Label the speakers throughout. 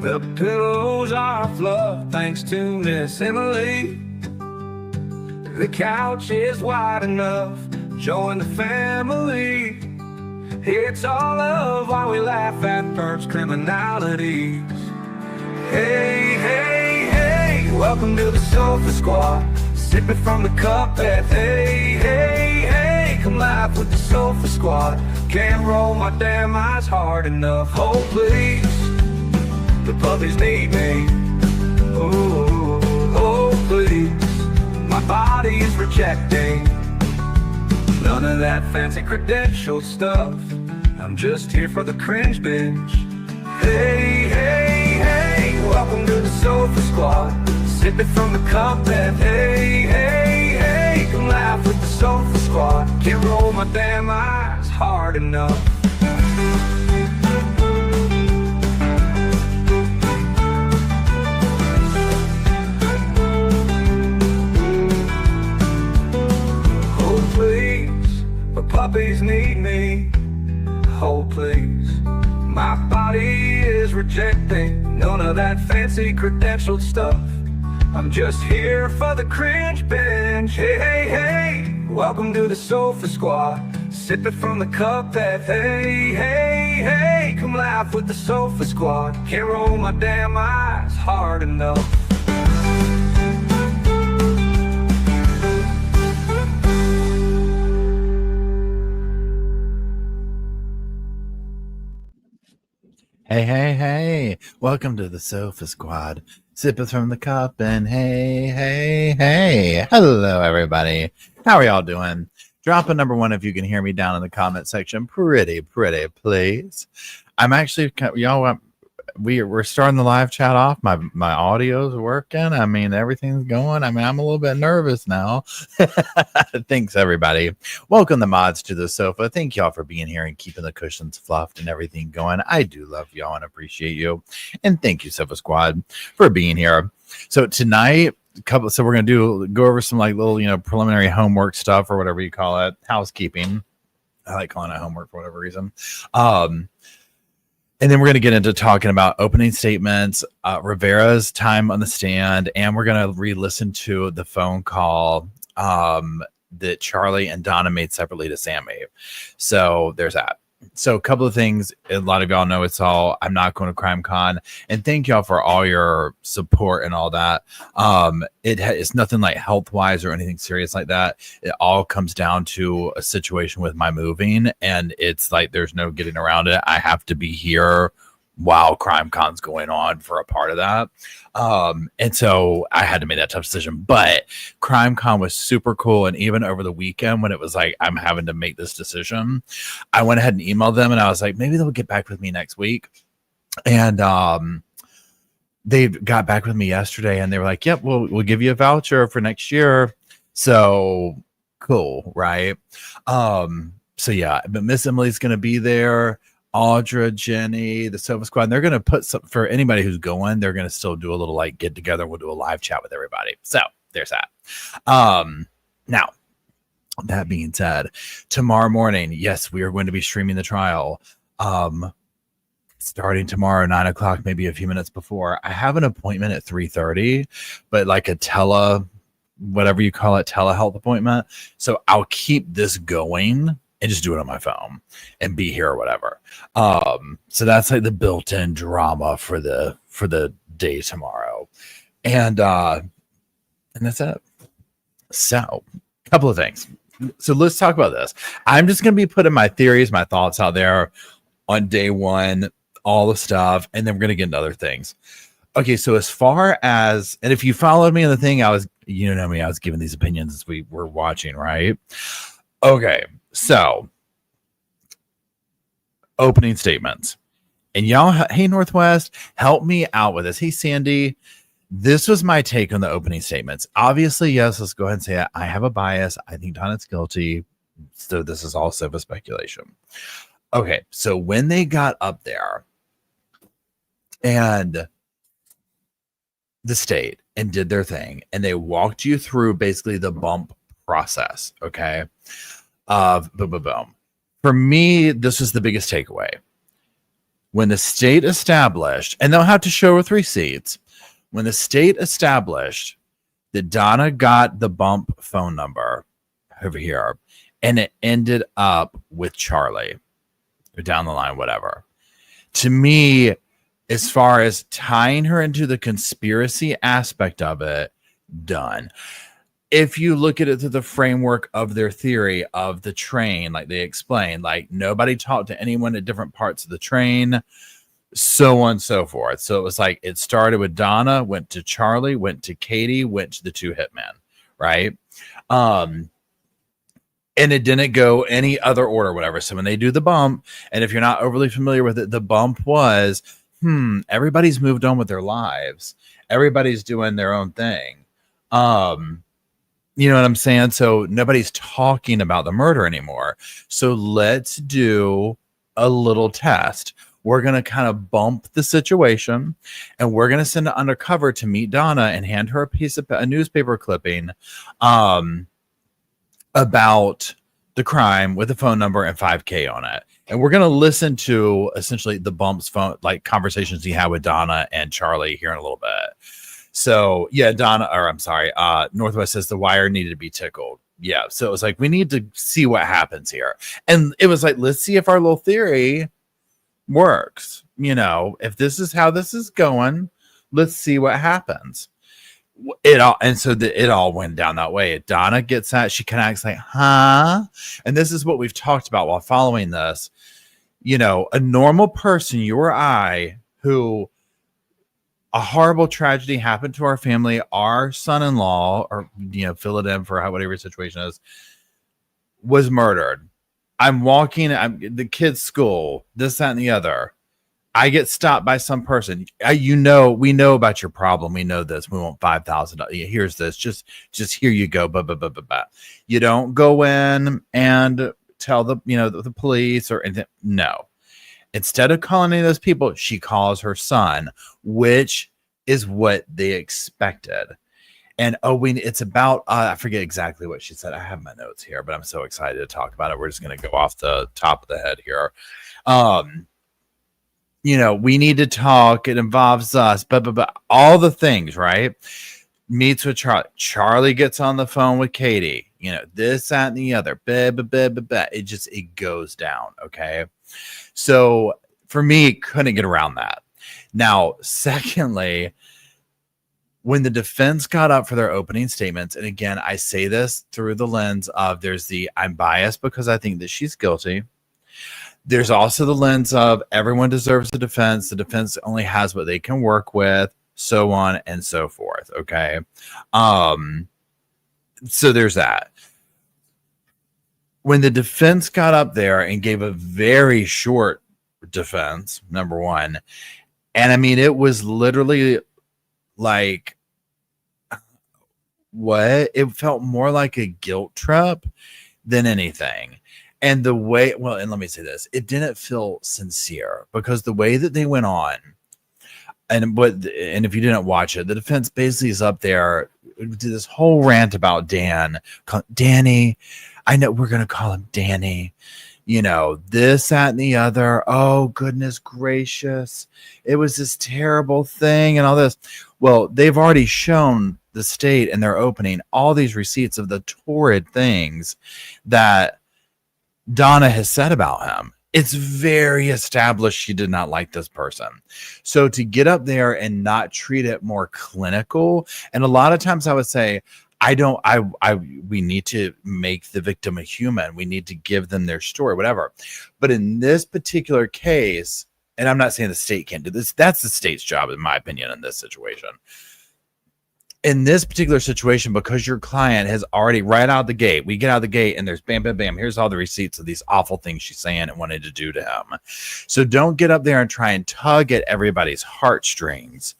Speaker 1: The pillows are fluff thanks to Miss Emily. The couch is wide enough, join the family. It's all love while we laugh at Perp's criminalities. Hey, hey, hey, welcome to the Sofa Squad. Sipping from the cup at hey, hey, hey. Come laugh with the Sofa Squad. Can't roll my damn eyes hard enough. Oh, please, the puppies need me. Ooh, oh, please, my body is rejecting none of that fancy credential stuff. I'm just here for the cringe binge. Hey, hey, hey, welcome to the Sofa Squad. Sipping from the cup and hey, hey, hey. Come laugh with the Sofa Squad. Can't roll my damn eyes hard enough. Oh please, the puppies need me. Oh please, my body is rejecting none of that fancy credentialed stuff. I'm just here for the cringe binge. Hey, hey, hey, welcome to the Sofa Squad. Sipping from the cup that hey, hey, hey. Come laugh with the Sofa Squad. Can't roll my damn eyes hard enough.
Speaker 2: Hey, hey, hey, welcome to the Sofa Squad. Sipping from the cup and hey, hey, hey. Hello, everybody. How are y'all doing? Drop a number one if you can hear me down in the comment section. Pretty, please. I'm actually, y'all, we're starting the live chat off. My audio's working. I mean, everything's going. I mean, I'm a little bit nervous now. Thanks, everybody. Welcome the mods to the sofa. Thank y'all for being here and keeping the cushions fluffed and everything going. I do love y'all and appreciate you. And thank you, Sofa Squad, for being here. So tonight, so we're gonna go over some like little, preliminary homework stuff or whatever you call it, housekeeping. I like calling it homework for whatever reason. And then we're going to get into talking about opening statements, Rivera's time on the stand, and we're going to re-listen to the phone call that Charlie and Donna made separately to Sammy. So there's that. So a couple of things. A lot of y'all know I'm not going to Crime Con, and thank y'all for all your support and all that. It's nothing like health wise or anything serious like that. It all comes down to a situation with my moving, and it's like there's no getting around it. I have to be here while Crime Con's going on for a part of that. And so I had to make that tough decision, but Crime Con was super cool. And even over the weekend when it was like, I'm having to make this decision, I went ahead and emailed them and I was like, maybe they'll get back with me next week. And, they got back with me yesterday and they were like, yep, we'll give you a voucher for next year. So cool. Right. So yeah, but Miss Emily's going to be there. Audra, Jenny, the Sofa Squad, and they're going to put some for anybody who's going. They're going to still do a little like get together. We'll do a live chat with everybody. So there's that. Now, that being said, tomorrow morning, yes, we are going to be streaming the trial. Starting tomorrow, 9 o'clock, maybe a few minutes before. I have an appointment at 3:30, but like a whatever you call it, telehealth appointment. So I'll keep this going and just do it on my phone and be here or whatever. So that's like the built-in drama for the day tomorrow. And that's it. So a couple of things. So let's talk about this. I'm just going to be putting my theories, my thoughts out there on day one, all the stuff, and then we're going to get into other things. Okay, so as far as, and if you followed me on the thing, I was giving these opinions as we were watching, right? Okay, so opening statements. And y'all, hey, Northwest, help me out with this. Hey, Sandy, this was my take on the opening statements. Obviously, yes, let's go ahead and say it. I have a bias. I think Donna's guilty. So this is all Sofa speculation. Okay, so when they got up there and the state and did their thing, and they walked you through basically the bump process, okay, of boom, boom, boom. For me, this was the biggest takeaway. when the state established, and they'll have to show with receipts, when the state established that Donna got the bump phone number over here, and it ended up with Charlie, or down the line, whatever. To me, as far as tying her into the conspiracy aspect of it, done. If you look at it through the framework of their theory of the train, like they explained, like nobody talked to anyone at different parts of the train, so on and so forth. So it was like it started with Donna, went to Charlie, went to Katie, went to the two hitmen, right? And it didn't go any other order, whatever. So when they do the bump, and if you're not overly familiar with it, the bump was, everybody's moved on with their lives. Everybody's doing their own thing. You know what I'm saying? So nobody's talking about the murder anymore. So let's do a little test. We're going to kind of bump the situation, and we're going to send an undercover to meet Donna and hand her a newspaper clipping about the crime with a phone number and $5,000 on it. And we're going to listen to essentially the bump's phone, like conversations he had with Donna and Charlie here in a little bit. So yeah, Northwest says the wire needed to be tickled. Yeah. So it was like, we need to see what happens here. And it was like, let's see if our little theory works. You know, if this is how this is going, let's see what happens. It all went down that way. Donna gets that. She kind of acts like, huh? And this is what we've talked about while following this. You know, a normal person, you or I, who a horrible tragedy happened to our family, our son-in-law, or, you know, fill it in for whatever situation is, was murdered. I'm the kid's school, this, that, and the other. I get stopped by some person. We know about your problem. We know this. We want $5,000. Here's this. Just here you go. You don't go in and tell the police or anything. No. Instead of calling any of those people, she calls her son, which is what they expected. And it's about, I forget exactly what she said. I have my notes here, but I'm so excited to talk about it. We're just going to go off the top of the head here. You know, we need to talk. It involves us, but all the things, right? Meets with Charlie. Charlie gets on the phone with Katie. You know, this, that, and the other. It goes down. Okay. So for me, couldn't get around that. Now, secondly, when the defense got up for their opening statements, and again, I say this through the lens of I'm biased because I think that she's guilty. There's also the lens of everyone deserves a defense. The defense only has what they can work with, so on and so forth. Okay. So there's that. When the defense got up there and gave a very short defense, number one, and I mean, it was literally like, what? It felt more like a guilt trip than anything. And the way, and let me say this, it didn't feel sincere because the way that they went on, and if you didn't watch it, the defense basically is up there, did this whole rant about Danny. I know we're going to call him Danny, you know, this, that, and the other. Oh, goodness gracious. It was this terrible thing and all this. Well, they've already shown the state in their opening all these receipts of the torrid things that Donna has said about him. It's very established she did not like this person. So to get up there and not treat it more clinical, and a lot of times I would say, we need to make the victim a human. We need to give them their story, whatever. But in this particular case, and I'm not saying the state can't do this, that's the state's job, in my opinion, in this situation. In this particular situation, because your client has already right out the gate, we get out the gate and there's bam, bam, bam. Here's all the receipts of these awful things she's saying and wanted to do to him. So don't get up there and try and tug at everybody's heartstrings,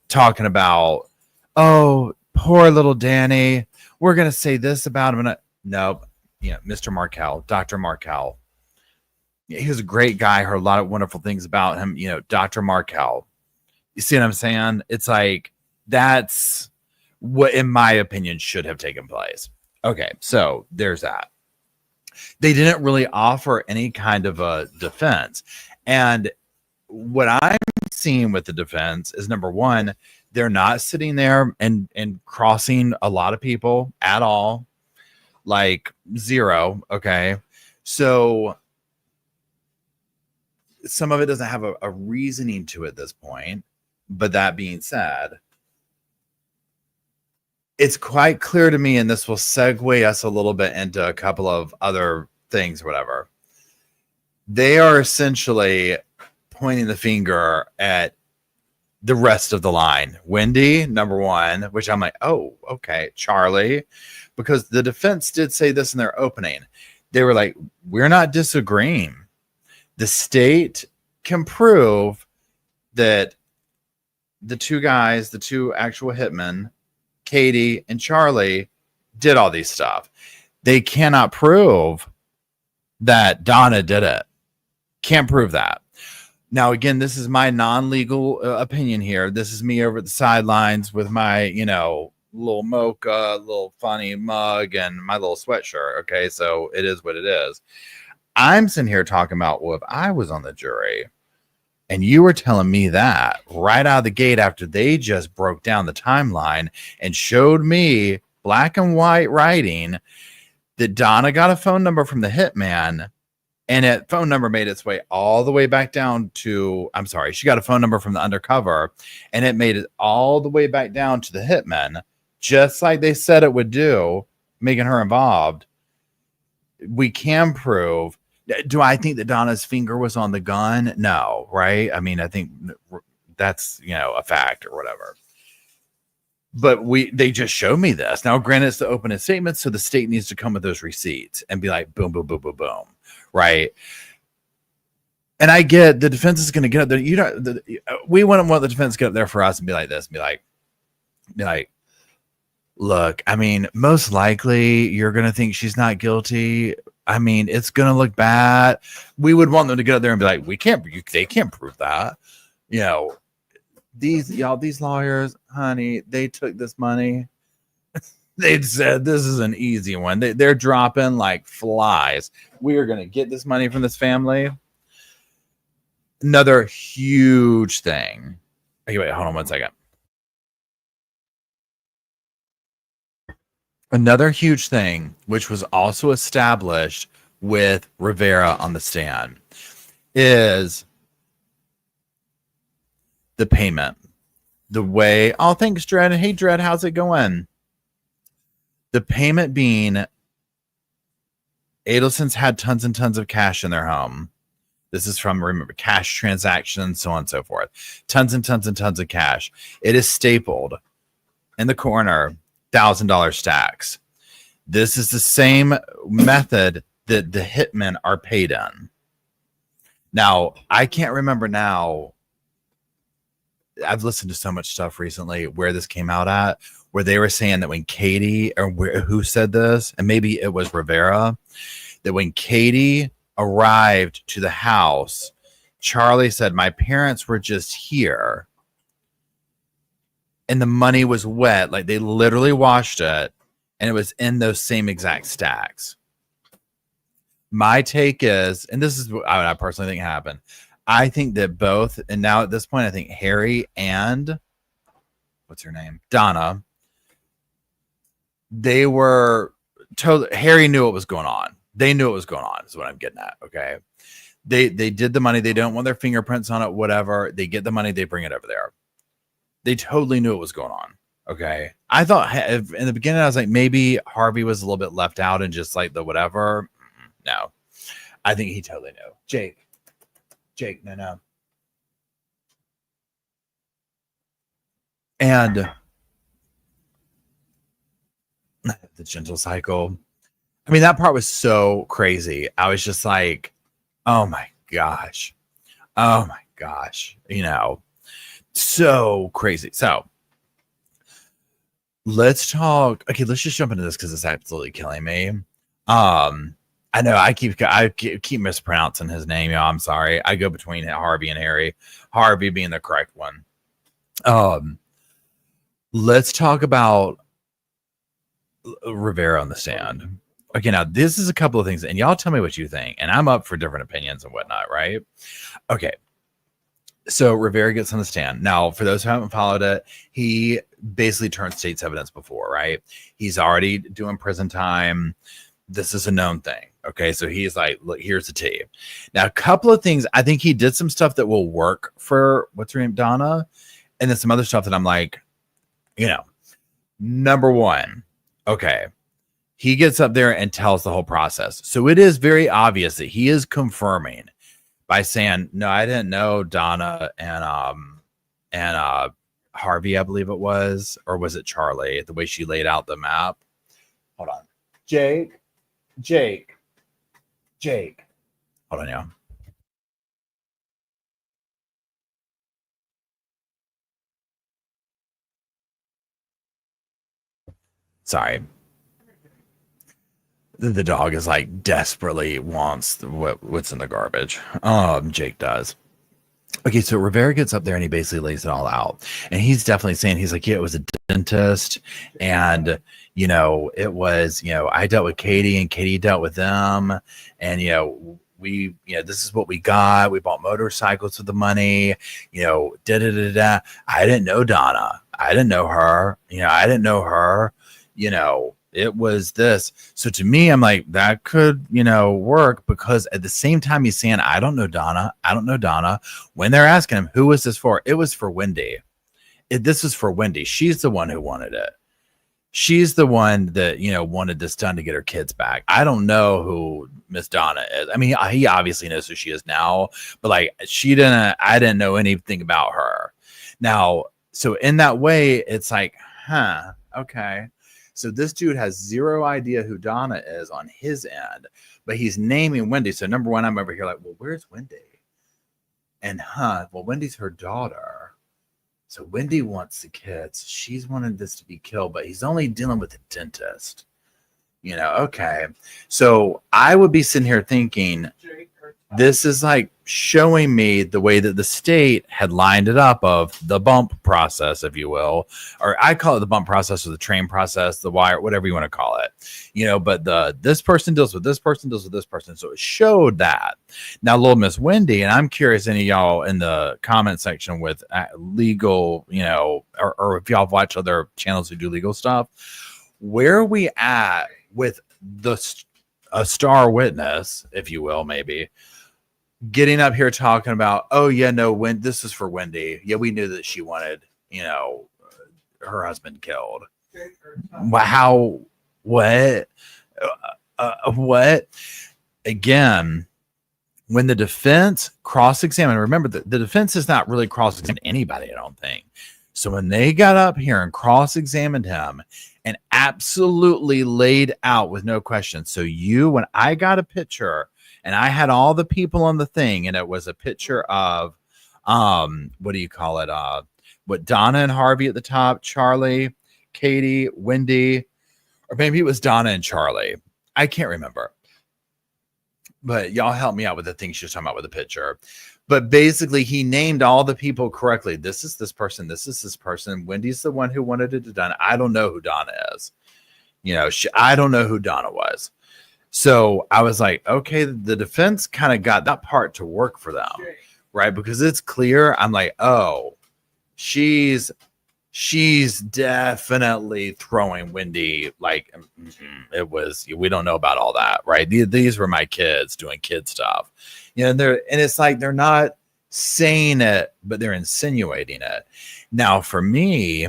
Speaker 2: talking about, oh, poor little Danny. We're going to say this about him. No, Mr. Markel, Dr. Markel. He was a great guy. Heard a lot of wonderful things about him. You know, Dr. Markel. You see what I'm saying? It's like, that's what, in my opinion, should have taken place. Okay, so there's that. They didn't really offer any kind of a defense. And what I'm seeing with the defense is, number one, they're not sitting there and crossing a lot of people at all, like zero. Okay. So some of it doesn't have a reasoning to it at this point. But that being said, it's quite clear to me, and this will segue us a little bit into a couple of other things or whatever. They are essentially pointing the finger at the rest of the line. Wendy, number one, which I'm like, oh, okay. Charlie, because the defense did say this in their opening. They were like, we're not disagreeing. The state can prove that the two guys, the two actual hitmen, Katie and Charlie, did all these stuff. They cannot prove that Donna did it. Can't prove that. Now, again, this is my non-legal opinion here. This is me over at the sidelines with my, little mocha, little funny mug, and my little sweatshirt. Okay, so it is what it is. I'm sitting here talking about, well, if I was on the jury and you were telling me that right out of the gate after they just broke down the timeline and showed me black and white writing that Donna got a phone number from the hitman, and that phone number made its way all the way back down to, I'm sorry, she got a phone number from the undercover, and it made it all the way back down to the hitman, just like they said it would do, making her involved. We can prove. Do I think that Donna's finger was on the gun? No, right? I mean, I think that's, a fact or whatever. But they just showed me this. Now, granted, it's the opening statement, so the state needs to come with those receipts and be like, boom, boom, boom, boom, boom, right? And I get the defense is going to get up there. We wouldn't want the defense to get up there for us and be like this, and be like, look, I mean, most likely you're going to think she's not guilty. I mean, it's going to look bad. We would want them to get up there and be like, they can't prove that. These lawyers, honey, they took this money. They said, this is an easy one. They're dropping like flies. We are going to get this money from this family. Another huge thing. Okay, wait, hold on one second. Another huge thing, which was also established with Rivera on the stand, is the payment. The way, oh, thanks, Dred. Hey, Dred, how's it going? The payment being, Adelson's had tons and tons of cash in their home. This is from, remember, cash transactions, so on and so forth. Tons and tons and tons of cash. It is stapled in the corner. $1,000 stacks. This is the same method that the hitmen are paid in. Now, I can't remember now. I've listened to so much stuff recently where this came out at, where they were saying that when Katie, or who said this, and maybe it was Rivera, that when Katie arrived to the house, Charlie said, my parents were just here. And the money was wet. Like they literally washed it, and it was in those same exact stacks. My take is, and this is what I personally think happened. I think that both, and now at this point, I think Harry and what's her name? Donna. They were told, Harry knew what was going on. They knew what was going on, is what I'm getting at. Okay. They did the money. They don't want their fingerprints on it, whatever. They get the money, they bring it over there. They totally knew what was going on. Okay. I thought in the beginning, I was like, maybe Harvey was a little bit left out and just like the whatever. No, I think he totally knew. Jake, no. And the gentle cycle. I mean, that part was so crazy. I was just like, oh my gosh. So crazy. So let's talk. Okay, let's just jump into this because it's absolutely killing me. I know I keep mispronouncing his name. I'm sorry. I go between Harvey and Harry. Harvey being the correct one. Let's talk about Rivera on the stand. Okay, now this is a couple of things, and y'all tell me what you think. And I'm up for different opinions and whatnot, right? Okay. So Rivera gets on the stand. Now, for those who haven't followed it, he basically turned state's evidence before, right? He's already doing prison time. This is a known thing. Okay. So he's like, look, here's the tape. Now, a couple of things. I think he did some stuff that will work for what's her name, Donna. And then some other stuff that I'm like, number one, okay. He gets up there and tells the whole process. So it is very obvious that he is confirming by saying, no, I didn't know Donna and Harvey, I believe it was, or was it Charlie, the way she laid out the map. Hold on. Jake. Hold on, y'all. Sorry. The dog is like desperately wants what's in the garbage. Jake does. Okay, so Rivera gets up there and he basically lays it all out. And he's definitely saying, he's like, yeah, it was a dentist. And, it was, I dealt with Katie and Katie dealt with them. And, we, this is what we got. We bought motorcycles with the money, da-da-da-da. I didn't know Donna. I didn't know her. I didn't know her. It was this. So to me, I'm like, that could, work, because at the same time he's saying, I don't know Donna. When they're asking him, who was this for? It was for Wendy. This was for Wendy. She's the one who wanted it. She's the one that, wanted this done to get her kids back. I don't know who Miss Donna is. I mean, he obviously knows who she is now, but like I didn't know anything about her. Now, so in that way, it's like, okay. So this dude has zero idea who Donna is on his end, but he's naming Wendy. So number one, I'm over here like, well, where's Wendy? And well, Wendy's her daughter. So Wendy wants the kids. She's wanted this to be killed, but he's only dealing with the dentist. Okay. So I would be sitting here thinking, this is like showing me the way that the state had lined it up of the bump process, if you will, or I call it the bump process or the train process, the wire, whatever you want to call it, but this person deals with this person, deals with this person. So it showed that. Now, little Miss Wendy, and I'm curious, any of y'all in the comment section with legal, or if y'all watch other channels who do legal stuff, where are we at with a star witness, if you will, maybe getting up here talking about, oh yeah, no, when this is for Wendy. Yeah, we knew that she wanted, her husband killed. How? What? What? Again, when the defense cross-examined, remember the defense is not really cross-examined anybody, I don't think. So when they got up here and cross-examined him and absolutely laid out with no question. So when I got a picture and I had all the people on the thing, and it was a picture of, what do you call it? What Donna and Harvey at the top, Charlie, Katie, Wendy, or maybe it was Donna and Charlie. I can't remember. But y'all help me out with the thing she was talking about with the picture. But basically, he named all the people correctly. This is this person. This is this person. Wendy's the one who wanted it done. I don't know who Donna is. I don't know who Donna was. So I was like, okay, the defense kind of got that part to work for them, right? Because it's clear. I'm like, oh, she's definitely throwing Wendy. Like, it was, we don't know about all that, right? These were my kids doing kid stuff, and it's like, they're not saying it, but they're insinuating it. Now for me,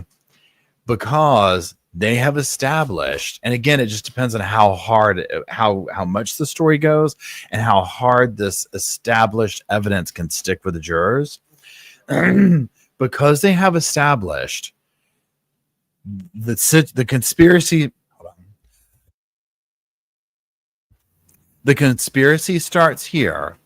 Speaker 2: because they have established, and again, it just depends on how hard, how much the story goes and how hard this established evidence can stick with the jurors. Because they have established the conspiracy. The conspiracy starts here,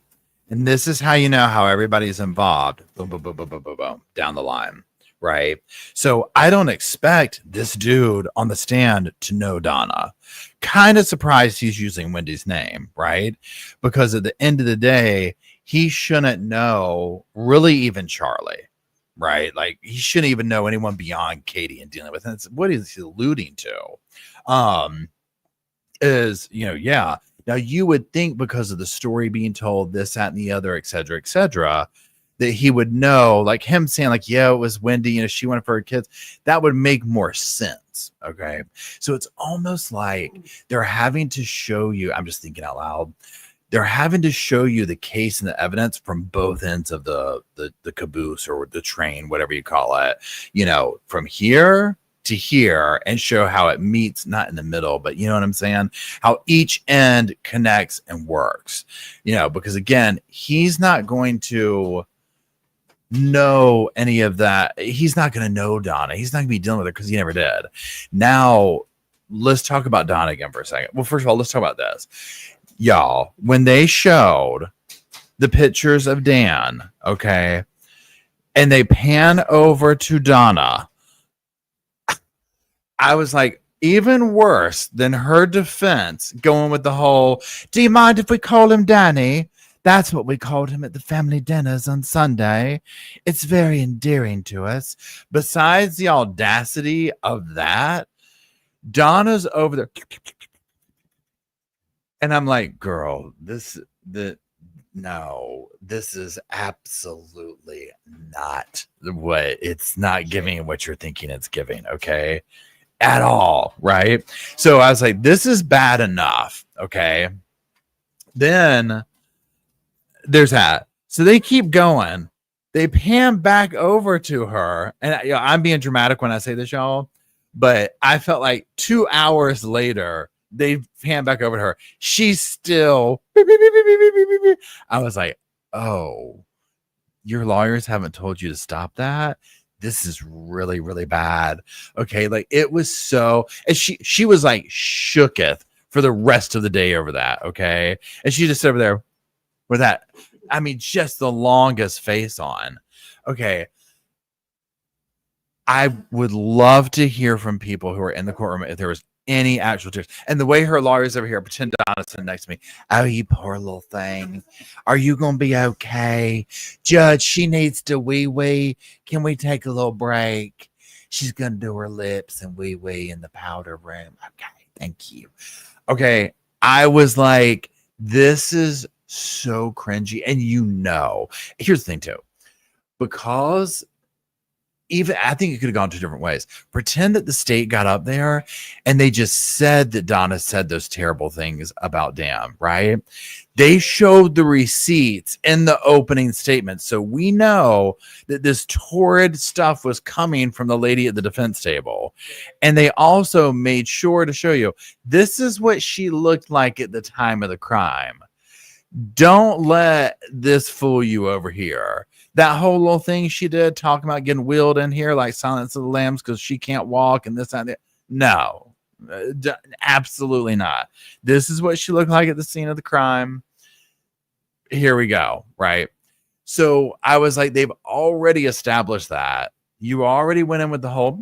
Speaker 2: and this is how you know how everybody's involved. Boom, boom, boom, boom, boom, boom, boom, down the line. Right. So I don't expect this dude on the stand to know Donna. Kind of surprised he's using Wendy's name, right? Because at the end of the day, he shouldn't know really even Charlie, right? Like, he shouldn't even know anyone beyond Katie and dealing with it. That's what he's alluding to. Is, yeah. Now you would think, because of the story being told, this, that, and the other, et cetera, that he would know, like him saying like, yeah, it was windy, you know, she went for her kids. That would make more sense. Okay. So it's almost like they're having to show you, I'm just thinking out loud, they're having to show you the case and the evidence from both ends of the caboose or the train, whatever you call it, you know, from here to here, and show how it meets, not in the middle, but you know what I'm saying? How each end connects and works, you know, because again, he's not going to know any of that. He's not going to know Donna. He's not going to be dealing with her because he never did. Now, let's talk about Donna again for a second. Well, first of all, let's talk about this. Y'all, when they showed the pictures of Dan, okay, and they pan over to Donna, I was like, even worse than her defense going with the whole, do you mind if we call him Danny? That's what we called him at the family dinners on Sunday. It's very endearing to us. Besides the audacity of that, Donna's over there. And I'm like, girl, this is absolutely not what it's not giving what you're thinking it's giving, okay? At all, right? So I was like, this is bad enough, okay? Then there's that. So they keep going. They pan back over to her, and you know, I'm being dramatic when I say this, y'all, but I felt like 2 hours later, they pan back over to her. She's still. I was like, oh, your lawyers haven't told you to stop that? This is really, really bad. Okay, like it was so, and she was like shooketh for the rest of the day over that. Okay, and she just over there with that. I mean, just the longest face on. Okay. I would love to hear from people who are in the courtroom if there was any actual tears. And the way her lawyer's over here, pretend Donna's sitting next to me. Oh, you poor little thing. Are you going to be okay? Judge, she needs to wee-wee. Can we take a little break? She's going to do her lips and wee-wee in the powder room. Okay, thank you. Okay, I was like, this is so cringy. And you know, here's the thing too. Because even I think it could have gone two different ways. Pretend that the state got up there and they just said that Donna said those terrible things about Dan, right? They showed the receipts in the opening statement. So we know that this torrid stuff was coming from the lady at the defense table. And they also made sure to show you, this is what she looked like at the time of the crime. Don't let this fool you over here. That whole little thing she did talking about getting wheeled in here like Silence of the Lambs because she can't walk and this and that. No, absolutely not. This is what she looked like at the scene of the crime. Here we go. Right. So I was like, they've already established that. You already went in with the whole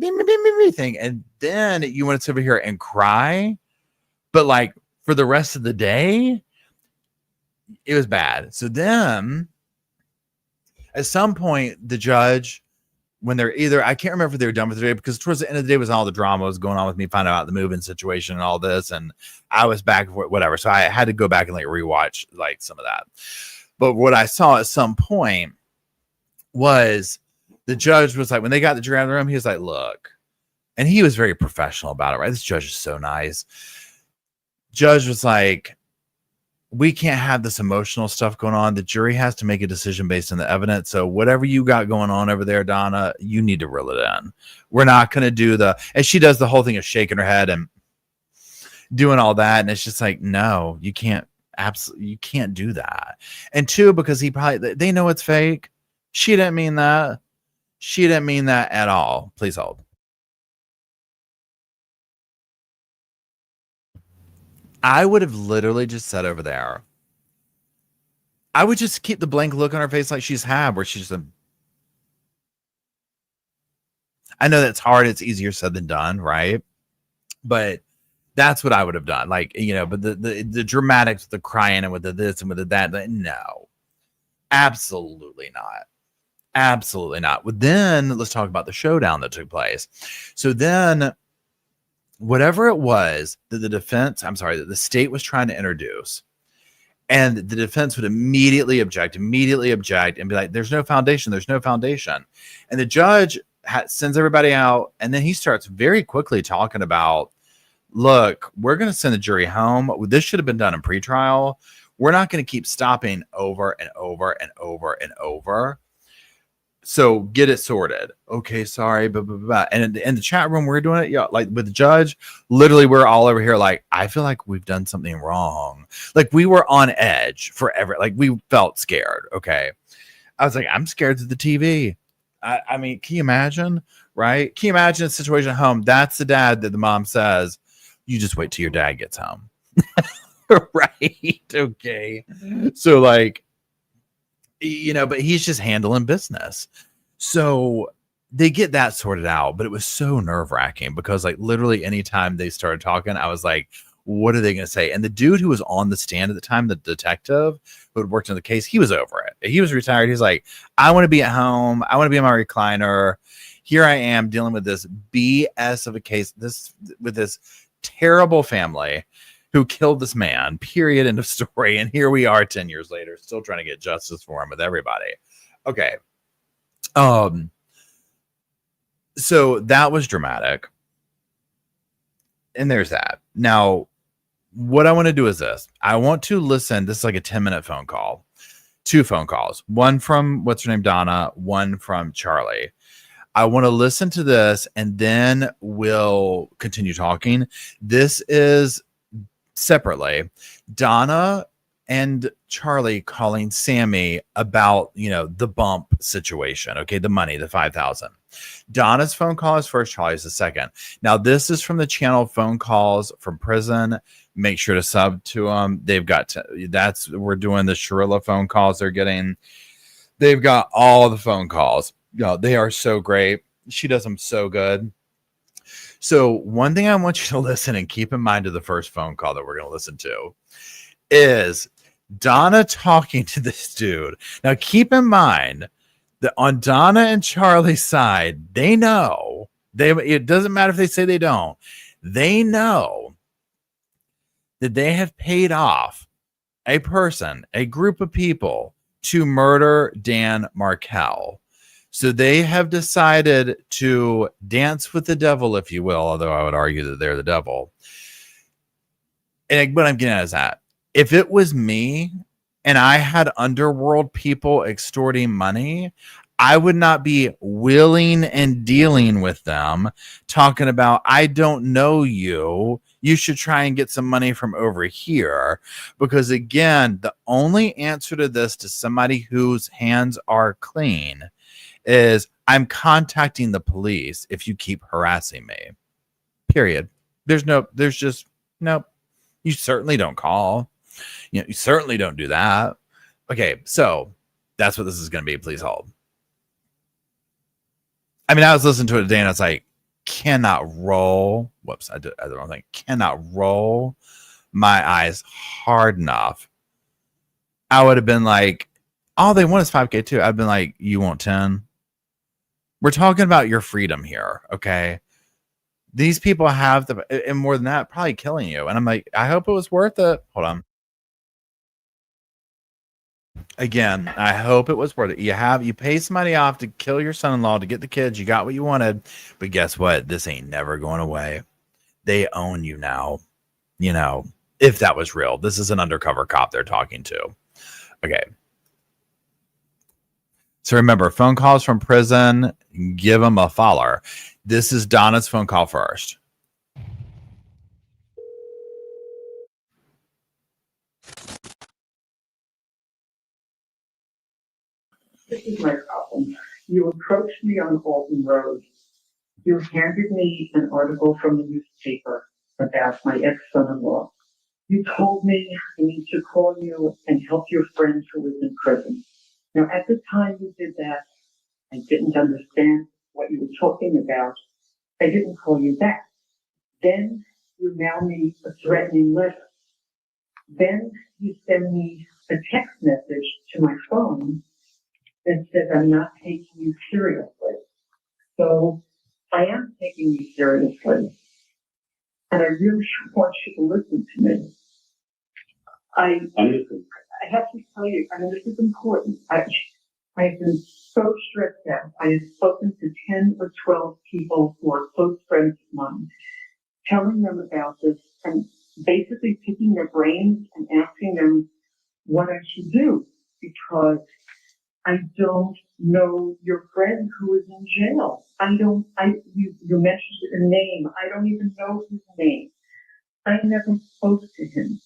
Speaker 2: thing. And then you went to sit over here and cry. But like for the rest of the day, it was bad. So then at some point, the judge, when they're either, I can't remember if they were done with the day because towards the end of the day was all the drama was going on with me finding out the moving situation and all this. And I was back for whatever. So I had to go back and like rewatch like some of that. But what I saw at some point was the judge was like, when they got the jury out of the room, he was like, look, and he was very professional about it, right? This judge is so nice. Judge was like, we can't have this emotional stuff going on. The jury has to make a decision based on the evidence. So whatever you got going on over there, Donna, you need to reel it in. We're not going to do and she does the whole thing of shaking her head and doing all that. And it's just like, no, you can't. Absolutely. You can't do that. And two, because they know it's fake. She didn't mean that. She didn't mean that at all. Please hold. I would have literally just sat over there. I would just keep the blank look on her face like she's had, where she's I know that's hard. It's easier said than done, right? But that's what I would have done. Like, you know, but the dramatics, the crying and with the this and with the that, no. Absolutely not. Absolutely not. But then let's talk about the showdown that took place. So then whatever it was that that the state was trying to introduce, And the defense would immediately object, and be like, there's no foundation. And the judge sends everybody out. And then he starts very quickly talking about, look, we're going to send the jury home. This should have been done in pretrial. We're not going to keep stopping over and over and over and over. So get it sorted. Okay, sorry. Blah, blah, blah. And in the chat room, we're doing it. Yeah, like with the judge, literally, we're all over here. Like, I feel like we've done something wrong. Like we were on edge forever. Like we felt scared. Okay. I was like, I'm scared to the TV. I mean, can you imagine? Right? Can you imagine a situation at home? That's the dad that the mom says, you just wait till your dad gets home. Right. Okay. So like, you know, but he's just handling business. So they get that sorted out, but it was so nerve-wracking because like literally anytime they started talking, I was like, what are they going to say? And the dude who was on the stand at the time, the detective who had worked on the case, he was over it. He was retired. He's like, I want to be at home. I want to be in my recliner. Here I am dealing with this BS of a case, with this terrible family who killed this man, period, end of story. And here we are 10 years later, still trying to get justice for him with everybody. Okay. So that was dramatic. And there's that. Now, what I want to do is this. I want to listen. This is like a 10-minute phone call. 2 phone calls. One from, what's her name, Donna. One from Charlie. I want to listen to this, and then we'll continue talking. This is separately Donna and Charlie calling Sammy about, you know, the bump situation. Okay, the money, the $5,000. Donna's phone call is first, Charlie's the second. Now, this is from the channel Phone Calls from Prison. Make sure to sub to them. They've got we're doing the Sharilla phone calls they're getting. They've got all the phone calls. You know, they are so great. She does them so good. So one thing I want you to listen and keep in mind to the first phone call that we're going to listen to is Donna talking to this dude. Now, keep in mind that on Donna and Charlie's side, they know. It doesn't matter if they say they don't. They know that they have paid off a person, a group of people, to murder Dan Markel. So they have decided to dance with the devil, if you will, although I would argue that they're the devil. And what I'm getting at is that if it was me and I had underworld people extorting money, I would not be willing and dealing with them, talking about, I don't know you. You should try and get some money from over here. Because again, the only answer to this, to somebody whose hands are clean, is I'm contacting the police if you keep harassing me. Period. There's just nope. You certainly don't call. You know, you certainly don't do that. Okay, so that's what this is going to be. Please hold. I mean, I was listening to it today and I was like, cannot roll. Whoops, I did the wrong thing. Cannot roll my eyes hard enough. I would have been like, all they want is 5K too. I've been like, you want 10? We're talking about your freedom here, okay? These people have and more than that, probably killing you. And I'm like, I hope it was worth it. Hold on. Again, I hope it was worth it. You pay somebody off to kill your son-in-law to get the kids. You got what you wanted. But guess what? This ain't never going away. They own you now. You know, if that was real. This is an undercover cop they're talking to. Okay. So remember, phone calls from prison, give them a follow. This is Donna's phone call first.
Speaker 3: This is my problem. You approached me on Alton Road. You handed me an article from the newspaper about my ex-son-in-law. You told me I need to call you and help your friend who is in prison. Now, at the time you did that, I didn't understand what you were talking about. I didn't call you back. Then you mail me a threatening letter. Then you send me a text message to my phone that says I'm not taking you seriously. So I am taking you seriously. And I really want you to listen to me. I have to tell you, I mean, this is important. I've been so stressed out. I have spoken to 10 or 12 people who are close friends of mine, telling them about this and basically picking their brains and asking them what I should do, because I don't know your friend who is in jail. You mentioned a name. I don't even know his name. I never spoke to him.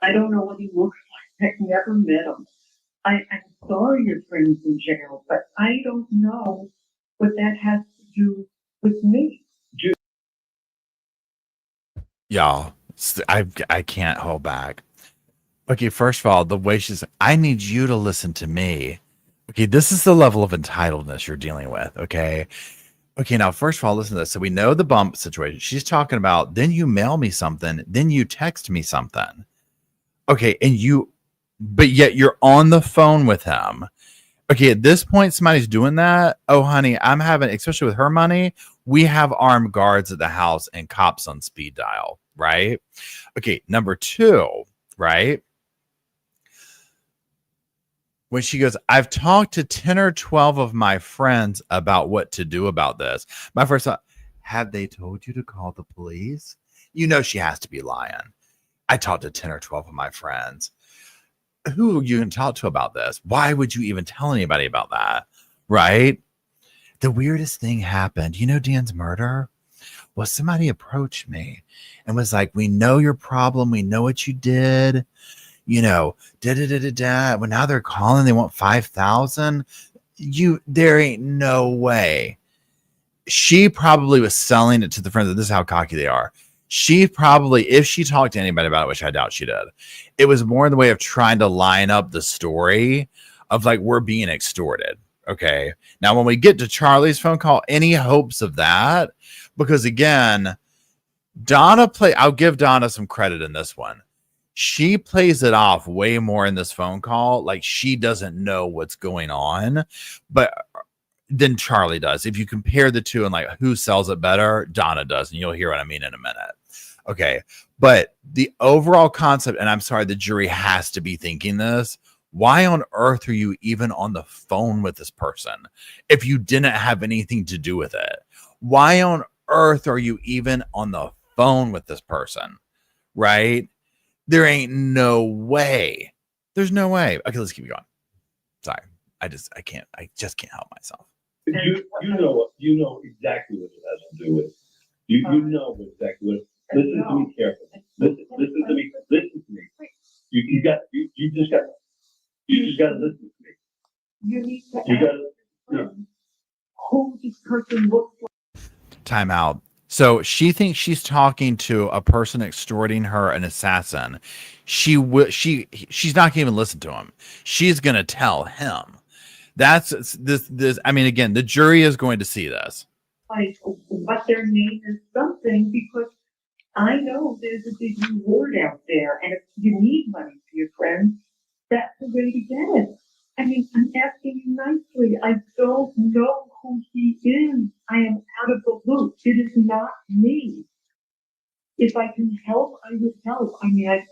Speaker 3: I don't know what he looks like. I've never met him. I'm sorry your friend's in jail, but I don't know what that has to do with me.
Speaker 2: Y'all, I can't hold back. Okay, first of all, the way she's, I need you to listen to me. Okay, this is the level of entitledness you're dealing with. Okay. Okay, now, first of all, listen to this. So we know the bump situation. She's talking about, then you mail me something, then you text me something. Okay, but yet you're on the phone with him. Okay, at this point, somebody's doing that. Oh, honey, I'm having, especially with her money, we have armed guards at the house and cops on speed dial, right? Okay, number two, right? When she goes, I've talked to 10 or 12 of my friends about what to do about this. My first thought, have they told you to call the police? You know she has to be lying. I talked to 10 or 12 of my friends. Who you can talk to about this? Why would you even tell anybody about that? Right? The weirdest thing happened. You know Dan's murder? Well, somebody approached me and was like, we know your problem. We know what you did. You know, Well, now they're calling. They want 5,000. There ain't no way. She probably was selling it to the friends. This is how cocky they are. She probably, if she talked to anybody about it, which I doubt she did, it was more in the way of trying to line up the story of like, we're being extorted. Okay. Now, when we get to Charlie's phone call, any hopes of that? Because again, I'll give Donna some credit in this one. She plays it off way more in this phone call. Like she doesn't know what's going on, but than Charlie does. If you compare the two and like who sells it better, Donna does. And you'll hear what I mean in a minute. Okay. But the overall concept, and I'm sorry, the jury has to be thinking this. Why on earth are you even on the phone with this person if you didn't have anything to do with it? Why on earth are you even on the phone with this person? Right? There ain't no way. There's no way. Okay, let's keep going. Sorry. I just can't help myself.
Speaker 4: You know exactly what it has to do with. You know exactly what. Listen to me carefully. Listen to me. You just got to listen to me.
Speaker 3: You need to ask who this person looks like.
Speaker 2: Time out. So she thinks she's talking to a person extorting her, an assassin. She's not gonna even listen to him. She's gonna tell him. That's this. I mean, again, the jury is going to see this.
Speaker 3: Like what their name is something, because I know there's a big reward out there, and if you need money for your friends, that's the way to get it. I mean, I'm asking you nicely. I don't know who he is. I am out of the loop. It is not me. If I can help, I would help. I mean,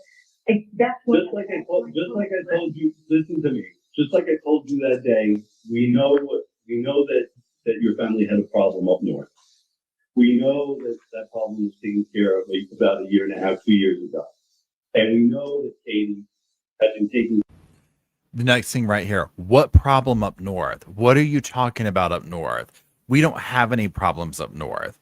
Speaker 3: that's what.
Speaker 4: Just like I told you. Listen to me. Just like I told you that day, we know that your family had a problem up north. We know that problem was taken care of about a year and a half, 2 years ago, and we know that Katie had been taken.
Speaker 2: The next thing right here. What problem up north? What are you talking about up north? We don't have any problems up north.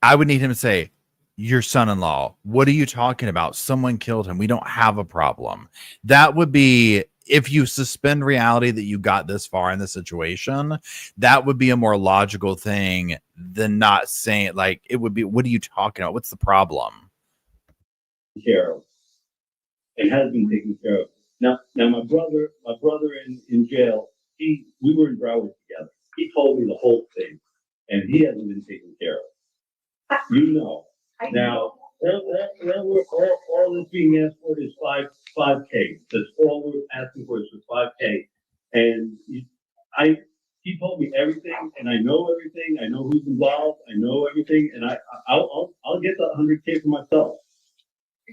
Speaker 2: I would need him to say, your son-in-law, what are you talking about? Someone killed him. We don't have a problem. That would be, if you suspend reality that you got this far in the situation, that would be a more logical thing than not saying, like, it would be, what are you talking about? What's the problem?
Speaker 4: Care of, and has been taken care of. Now my brother in jail, we were in Broward together. He told me the whole thing, and he hasn't been taken care of. You know. Now, all that's being asked for is 5K. That's all we're asking for is for 5K. And he told me everything, and I know everything. I know who's involved. I know everything, and I'll get the 100K for myself.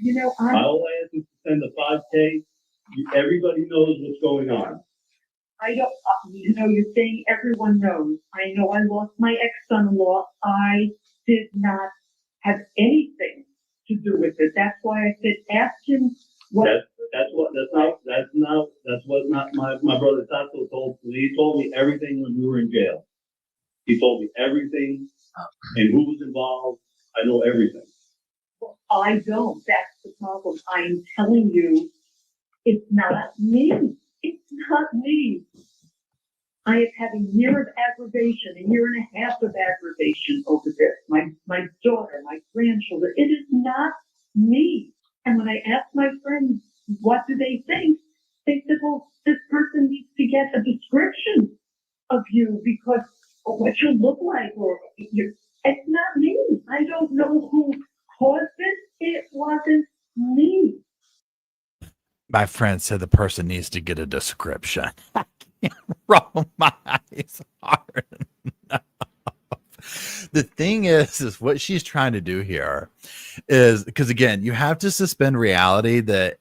Speaker 3: You know,
Speaker 4: all I ask is to send the 5K Everybody knows what's going on.
Speaker 3: I don't, you're saying everyone knows. I know I lost my ex-son-in-law. I did not have anything to do with it. That's why I said, ask him what.
Speaker 4: That's what my brother Tato told me. He told me everything when we were in jail. He told me everything and who was involved. I know everything.
Speaker 3: Well, I don't. That's the problem. I'm telling you, it's not me. It's not me. I have had a year of aggravation, a year and a half of aggravation over this. My daughter, my grandchildren. It is not me. And when I asked my friends, what do they think? They said, well, this person needs to get a description of you because of what you look like. It's not me. I don't know who caused it. It wasn't me.
Speaker 2: My friend said the person needs to get a description. I can't roll my eyes hard enough. The thing is what she's trying to do here is, because again, you have to suspend reality that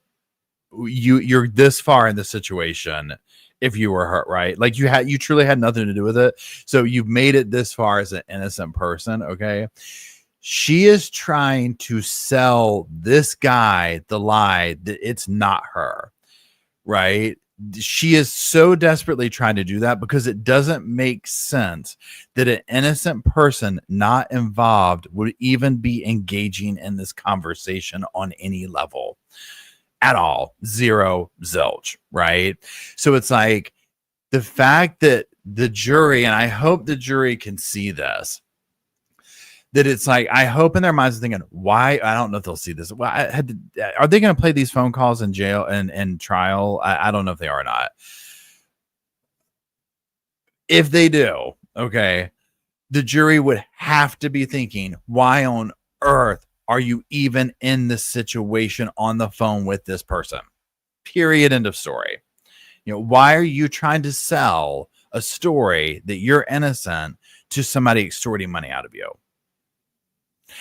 Speaker 2: you're this far in the situation. If you were hurt, right? Like you truly had nothing to do with it. So you've made it this far as an innocent person. Okay. She is trying to sell this guy the lie that it's not her, right? She is so desperately trying to do that because it doesn't make sense that an innocent person not involved would even be engaging in this conversation on any level at all. Zero, zilch, right? So it's like the fact that the jury, and I hope the jury can see this, that it's like, I hope in their minds are thinking, why? I don't know if they'll see this. Well, are they going to play these phone calls in jail and trial? I don't know if they are or not. If they do, okay, the jury would have to be thinking, why on earth are you even in this situation on the phone with this person? Period. End of story. Why are you trying to sell a story that you're innocent to somebody extorting money out of you?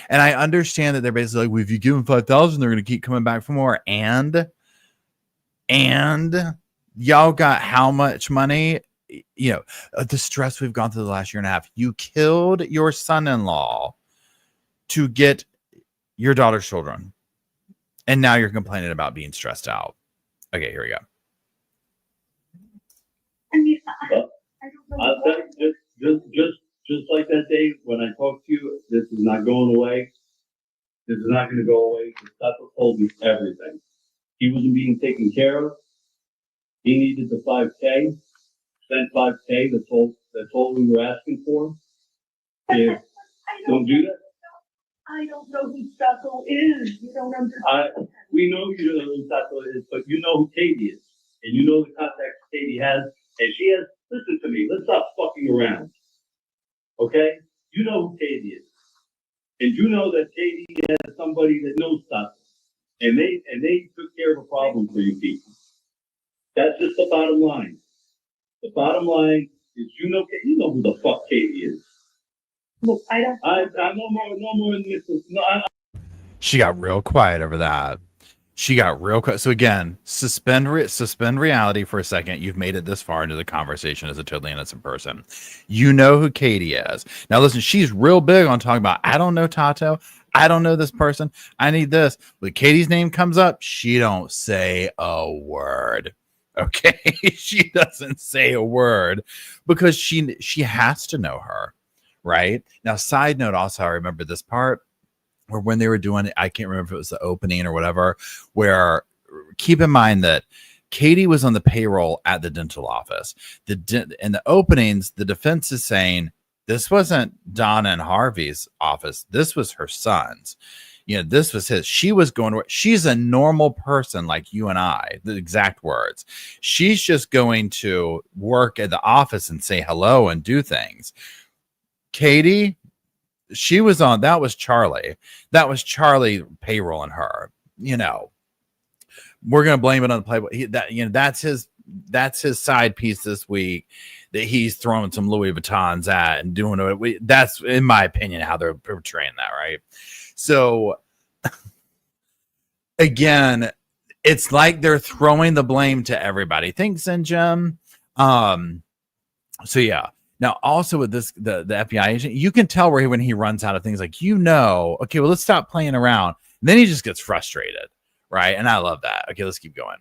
Speaker 2: And I understand that they're basically like, well, if you give them 5,000, they're going to keep coming back for more. And y'all got how much money? The stress we've gone through the last year and a half. You killed your son-in-law to get your daughter's children. And now you're complaining about being stressed out. Okay, here we go.
Speaker 3: I mean, I don't know.
Speaker 4: I'll tell you, just like that day when I talked to you, this is not going away. This is not going to go away. Tato told me everything. He wasn't being taken care of. He needed the 5K. Spent 5K. That's all we were asking for. Don't do that.
Speaker 3: I don't know who Tato is. You don't understand.
Speaker 4: We know you don't know who Tato is, but you know who Katie is. And you know the contacts Katie has. And she has, listen to me, let's stop fucking around. Okay? You know who Katie is. And you know that Katie has somebody that knows Tato. And they took care of a problem for you people. That's just the bottom line. The bottom line is you know who the fuck Katie is.
Speaker 3: Look, I
Speaker 4: no more than this. No,
Speaker 2: she got real quiet over that. She got real quiet. So again, suspend reality for a second. You've made it this far into the conversation as a totally innocent person. You know who Katie is. Now listen, she's real big on talking about, I don't know Tato. I don't know this person. I need this. When Katie's name comes up, she don't say a word. Okay. She doesn't say a word because she has to know her. Right now, side note, also, I remember this part where when they were doing it, I can't remember if it was the opening or whatever, where keep in mind that Katie was on the payroll at the dental office. In the openings, the defense is saying this wasn't Donna and Harvey's office. This was her son's. This was his. She was going to work. She's a normal person like you and I, the exact words. She's just going to work at the office and say hello and do things. Katie, she was on, that was Charlie. That was Charlie payrolling her. We're going to blame it on the Playboy. That's his side piece this week that he's throwing some Louis Vuittons at and doing it. That's, in my opinion, how they're portraying that, right? So, again, It's like they're throwing the blame to everybody. Thanks, and Jim. So yeah. Now, also with this, the FBI agent, you can tell where when he runs out of things, like, okay, well, let's stop playing around. And then he just gets frustrated, right? And I love that. Okay, let's keep going.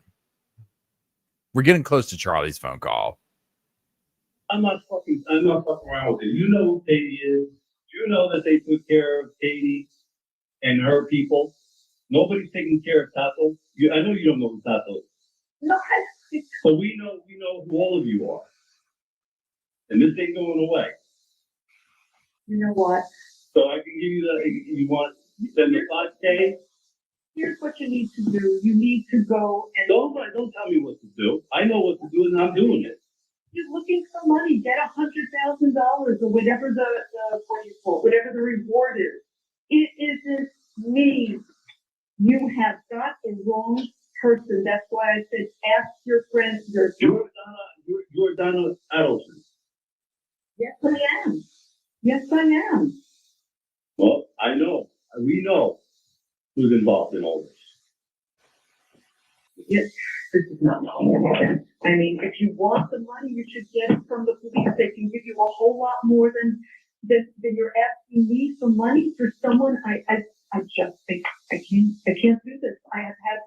Speaker 2: We're getting close to Charlie's phone call.
Speaker 4: I'm not fucking around with it. You know who Katie is. You know that they took care of Katie and her people. Nobody's taking care of Tato. I know you don't know who Tato is.
Speaker 3: No,
Speaker 4: But we know who all of you are. And this ain't going away.
Speaker 3: you know what?
Speaker 4: So I can give you the, you want to send the 5K?
Speaker 3: Here's what you need to do. You need to go and
Speaker 4: Don't tell me what to do. I know what to do and I'm doing it.
Speaker 3: you're looking for money. Get $100,000 or whatever whatever the reward is. It isn't me. You have got the wrong person. That's why I said ask your friends.
Speaker 4: You're Donna Adelson.
Speaker 3: Yes, I am. Yes, I am.
Speaker 4: Well, I know. We know who's involved in all this.
Speaker 3: Yes, this is not making any sense. I mean, if you want the money, you should get it from the police. They can give you a whole lot more than you're asking me for money for someone. I just think I can't do this. I have had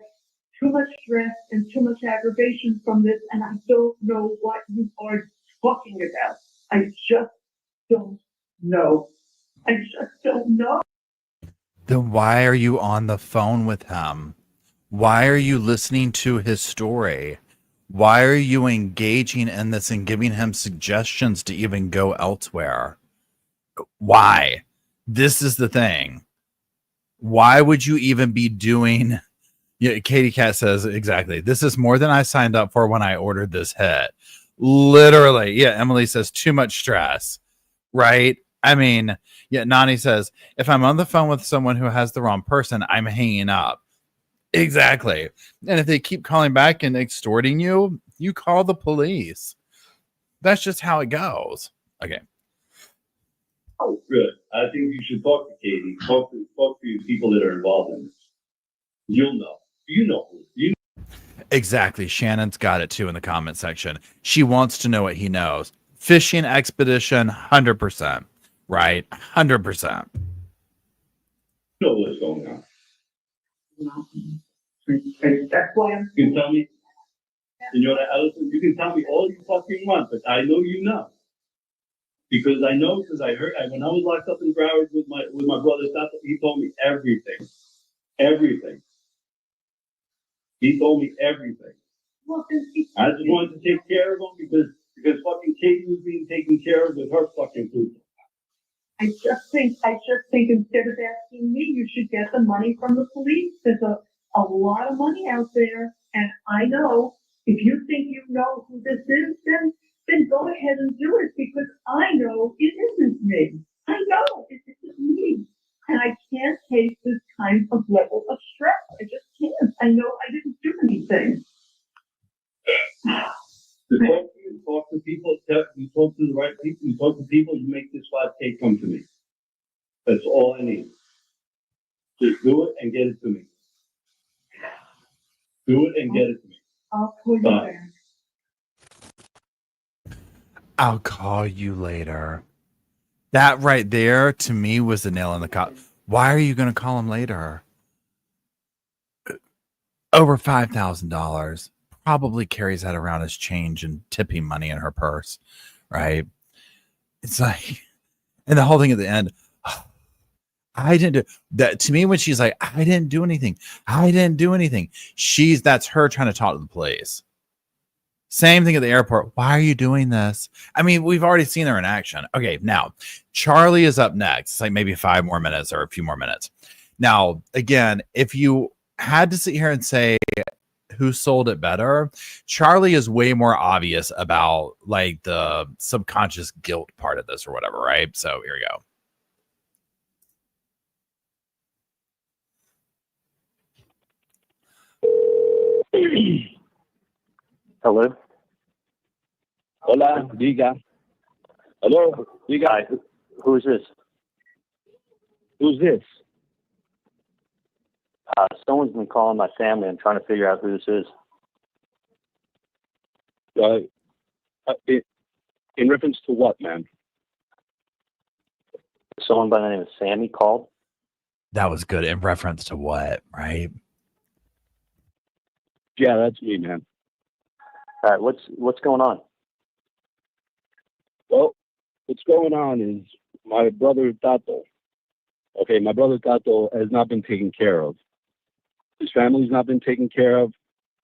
Speaker 3: too much stress and too much aggravation from this, and I don't know what you are talking about. I just don't know. I just don't know.
Speaker 2: Then why are you on the phone with him? Why are you listening to his story? Why are you engaging in this and giving him suggestions to even go elsewhere? Why? This is the thing. Why would you even be doing... Yeah, Katie Cat says, exactly. This is more than I signed up for when I ordered this hit. Literally. Yeah, Emily says, too much stress. Right? I mean, yeah, Nani says, if I'm on the phone with someone who has the wrong person, I'm hanging up. Exactly. And if they keep calling back and extorting you, you call the police. That's just how it goes. Okay.
Speaker 4: Oh, good. I think you should talk to Katie. Talk to the people that are involved in this. You'll know. You know.
Speaker 2: Exactly. Shannon's got it too in the comment section. She wants to know what he knows. Fishing expedition, 100%. Right? 100%.
Speaker 4: You know what's going on.
Speaker 3: That's why I'm.
Speaker 4: You can tell me, Senora Adelson, you can tell me all you fucking want, but I know you know. Because I know, because I heard, when I was locked up in Broward with my brother, he told me everything. Everything. He told me everything.
Speaker 3: Well,
Speaker 4: I just wanted to take care of him because fucking Katie was being taken care of with her fucking food.
Speaker 3: I just think instead of asking me, you should get the money from the police. There's a lot of money out there, and I know if you think you know who this is, then go ahead and do it because I know it isn't me. I know it isn't me, and I can't take this kind of level of stress. I just can't. I know I didn't do anything.
Speaker 4: You talk to people, you talk to the right people, you talk to people, you make this 5K come to me. That's all I need. Just do it and get it to me. Do it and get it to me.
Speaker 3: I'll call you back.
Speaker 2: I'll call you later. That right there, to me, was the nail in the coffin. Why are you going to call him later? Over $5,000. Probably carries that around as change and tipping money in her purse, right? It's like, and the whole thing at the end, I didn't do that. To me, when she's like, I didn't do anything. I didn't do anything. That's her trying to talk to the police. Same thing at the airport. Why are you doing this? I mean, we've already seen her in action. Okay, now Charlie is up next. It's like maybe 5 more minutes or a few more minutes. Now, again, if you had to sit here and say who sold it better, Charlie is way more obvious about like the subconscious guilt part of this or whatever, right? So here we go.
Speaker 5: Hello. Hola, diga. Hello, diga. Hi. Who is this? Who's this? Someone's been calling my family. I'm trying to figure out who this is.
Speaker 4: In reference to what, man?
Speaker 5: Someone by the name of Sammy called.
Speaker 2: That was good. In reference to what, right?
Speaker 4: Yeah, that's me, man.
Speaker 5: All right, what's going on?
Speaker 4: Well, what's going on is my brother Tato. Okay, my brother Tato has not been taken care of. His family's not been taken care of.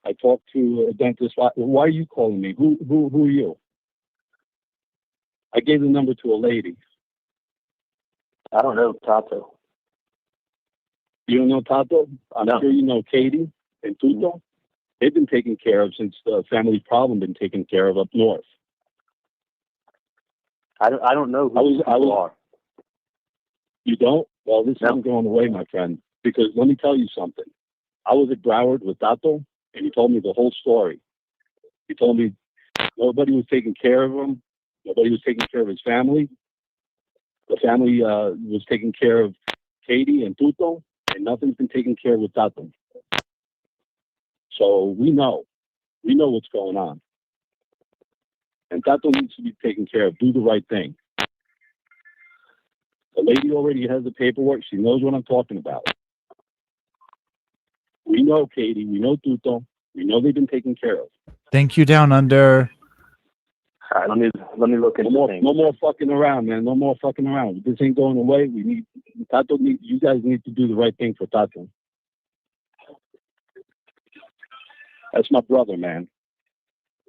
Speaker 4: I talked to a dentist. Why are you calling me? Who are you? I gave the number to a lady.
Speaker 5: I don't know Tato.
Speaker 4: You don't know Tato? I'm
Speaker 5: No.
Speaker 4: sure you know Katie and Tuto. They've been taken care of since the family problem been taken care of up north.
Speaker 5: I don't know who these people are.
Speaker 4: You don't? Well, this
Speaker 5: No.
Speaker 4: isn't going away, my friend. Because let me tell you something. I was at Broward with Tato, and he told me the whole story. He told me nobody was taking care of him. Nobody was taking care of his family. The family was taking care of Katie and Tuto, and nothing's been taken care of with Tato. So we know what's going on. And Tato needs to be taken care of. Do the right thing. The lady already has the paperwork. She knows what I'm talking about. We know Katie. We know Tuto. We know they've been taken care of.
Speaker 2: Thank you, Down Under.
Speaker 5: All right, let me look into things.
Speaker 4: No more fucking around, man. No more fucking around. This ain't going away. You guys need to do the right thing for Tato. That's my brother, man.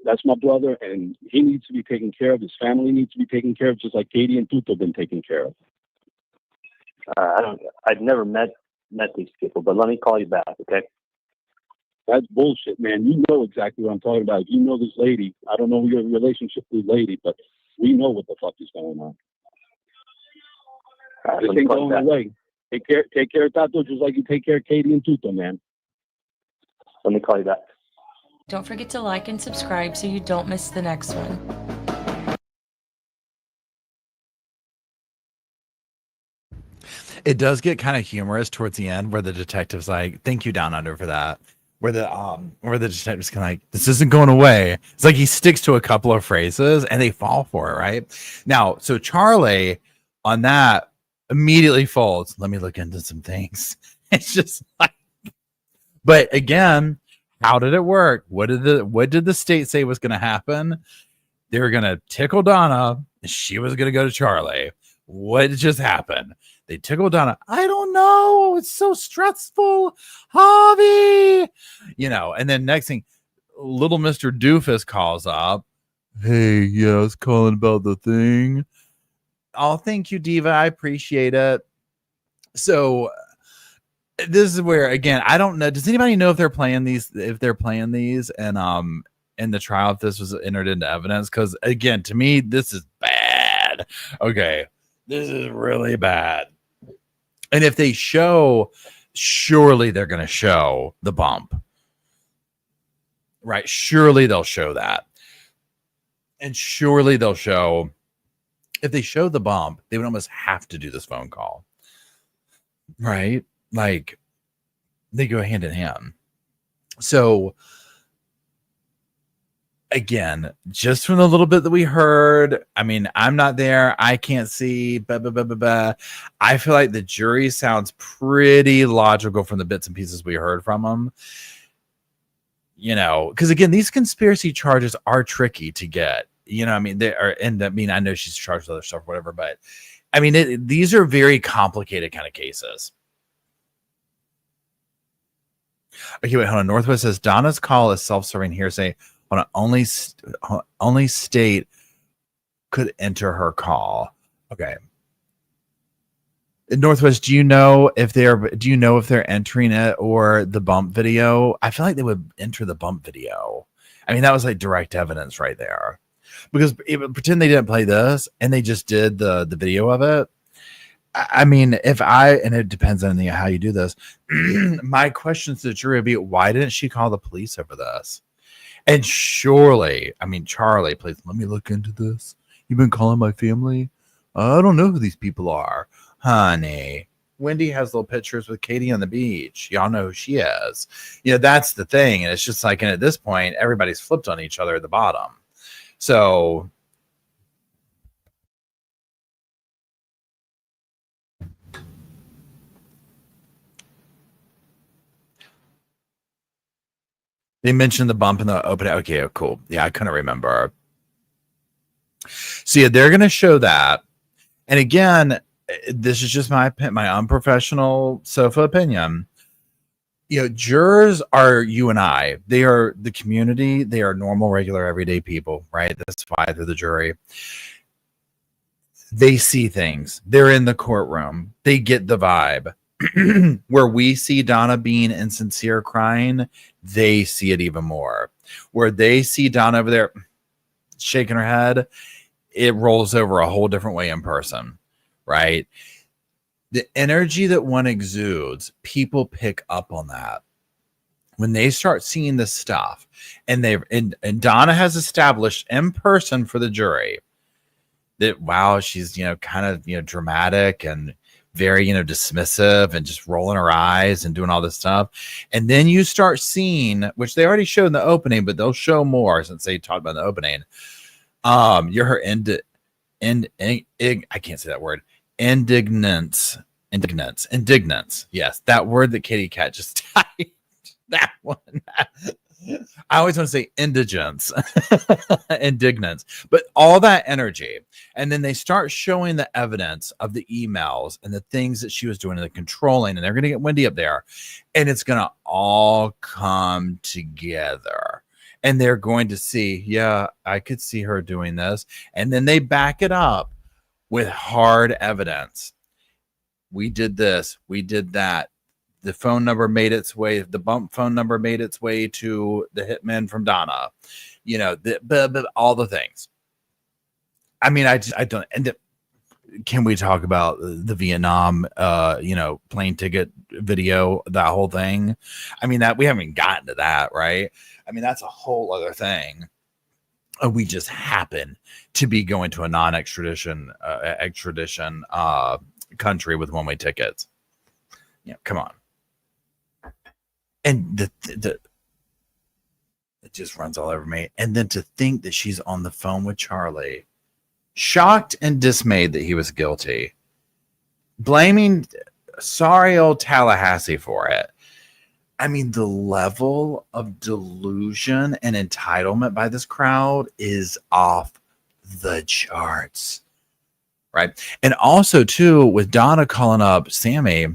Speaker 4: That's my brother, and he needs to be taken care of. His family needs to be taken care of, just like Katie and Tuto have been taken care of.
Speaker 5: I've never met these people, but let me call you back, okay?
Speaker 4: That's bullshit, man. You know exactly what I'm talking about. If you know this lady, I don't know your relationship with this lady, but we know what the fuck is going on.
Speaker 5: All right,
Speaker 4: This
Speaker 5: let me
Speaker 4: ain't
Speaker 5: call you
Speaker 4: going
Speaker 5: back.
Speaker 4: away. Take care of Tato just like you take care of Katie and Tuto, man.
Speaker 5: Let me call you back.
Speaker 6: Don't forget to like and subscribe so you don't miss the next one.
Speaker 2: It does get kind of humorous towards the end where the detective's like, thank you, Down Under, for that. Where the detective's kind of like, this isn't going away. It's like he sticks to a couple of phrases and they fall for it, right? Now, so Charlie on that immediately folds. Let me look into some things. It's just like, but again, how did it work? What did the state say was going to happen? They were going to tickle Donna. She was going to go to Charlie. What just happened? They tickled Donna. I don't know. It's so stressful. Javi. And then next thing, little Mr. Doofus calls up. Hey, yeah, I was calling about the thing. Oh, thank you, Diva. I appreciate it. So this is where, again, I don't know. Does anybody know if they're playing these and in the trial, if this was entered into evidence? Because again, to me, this is bad. Okay. This is really bad. And if they show, surely they're going to show the bump. Right? Surely they'll show that. And surely they'll show, if they show the bump, they would almost have to do this phone call. Right? Like, they go hand in hand. So, again, just from the little bit that we heard, I mean, I'm not there. I can't see. I feel like the jury sounds pretty logical from the bits and pieces we heard from them. Because again, these conspiracy charges are tricky to get. I mean, they are, and I mean, I know she's charged with other stuff, whatever, but I mean, these are very complicated kind of cases. Okay, wait, hold on. Northwest says Donna's call is self-serving hearsay. On only state could enter her call. Okay. Northwest, do you know if they're entering it or the bump video? I feel like they would enter the bump video. I mean, that was like direct evidence right there. Because pretend they didn't play this and they just did the video of it. I mean, and it depends on how you do this. My question to the jury would be, why didn't she call the police over this? And surely, I mean, Charlie, please let me look into this. You've been calling my family? I don't know who these people are, honey. Wendy has little pictures with Katie on the beach. Y'all know who she is. You know, that's the thing. And it's just like, and at this point, everybody's flipped on each other at the bottom. So they mentioned the bump in the opening. Okay, cool. Yeah, I couldn't remember. So yeah, they're going to show that. And again, this is just my unprofessional sofa opinion. You know, jurors are you and I. They are the community. They are normal, regular, everyday people, right? That's why they're the jury. They see things. They're in the courtroom. They get the vibe. Where we see Donna being insincere, crying, they see it even more. Where they see Donna over there shaking her head, it rolls over a whole different way in person, right? The energy that one exudes, people pick up on that. When they start seeing this stuff, and Donna has established in person for the jury that, wow, she's, you know, kind of, you know, dramatic and very, you know, dismissive and just rolling her eyes and doing all this stuff. And then you start seeing, which they already showed in the opening, but they'll show more since they talked about the opening. You're her I can't say that word. Indignance. Yes, that word that Kitty Cat just typed. That one. I always want to say indigence, indignance, but all that energy. And then they start showing the evidence of the emails and the things that she was doing and the controlling, and they're going to get Wendy up there, and it's going to all come together. And they're going to see, yeah, I could see her doing this. And then they back it up with hard evidence. We did this. We did that. The phone number made its way. The bump phone number made its way to the hitman from Donna. You know, all the things. I mean, I don't. And can we talk about the Vietnam, you know, plane ticket video, that whole thing? I mean, that we haven't gotten to that, right? I mean, that's a whole other thing. We just happen to be going to a extradition country with one-way tickets. Yeah, come on. And it just runs all over me. And then to think that she's on the phone with Charlie, shocked and dismayed that he was guilty, blaming sorry old Tallahassee for it. I mean, the level of delusion and entitlement by this crowd is off the charts, right? And also, too, with Donna calling up Sammy,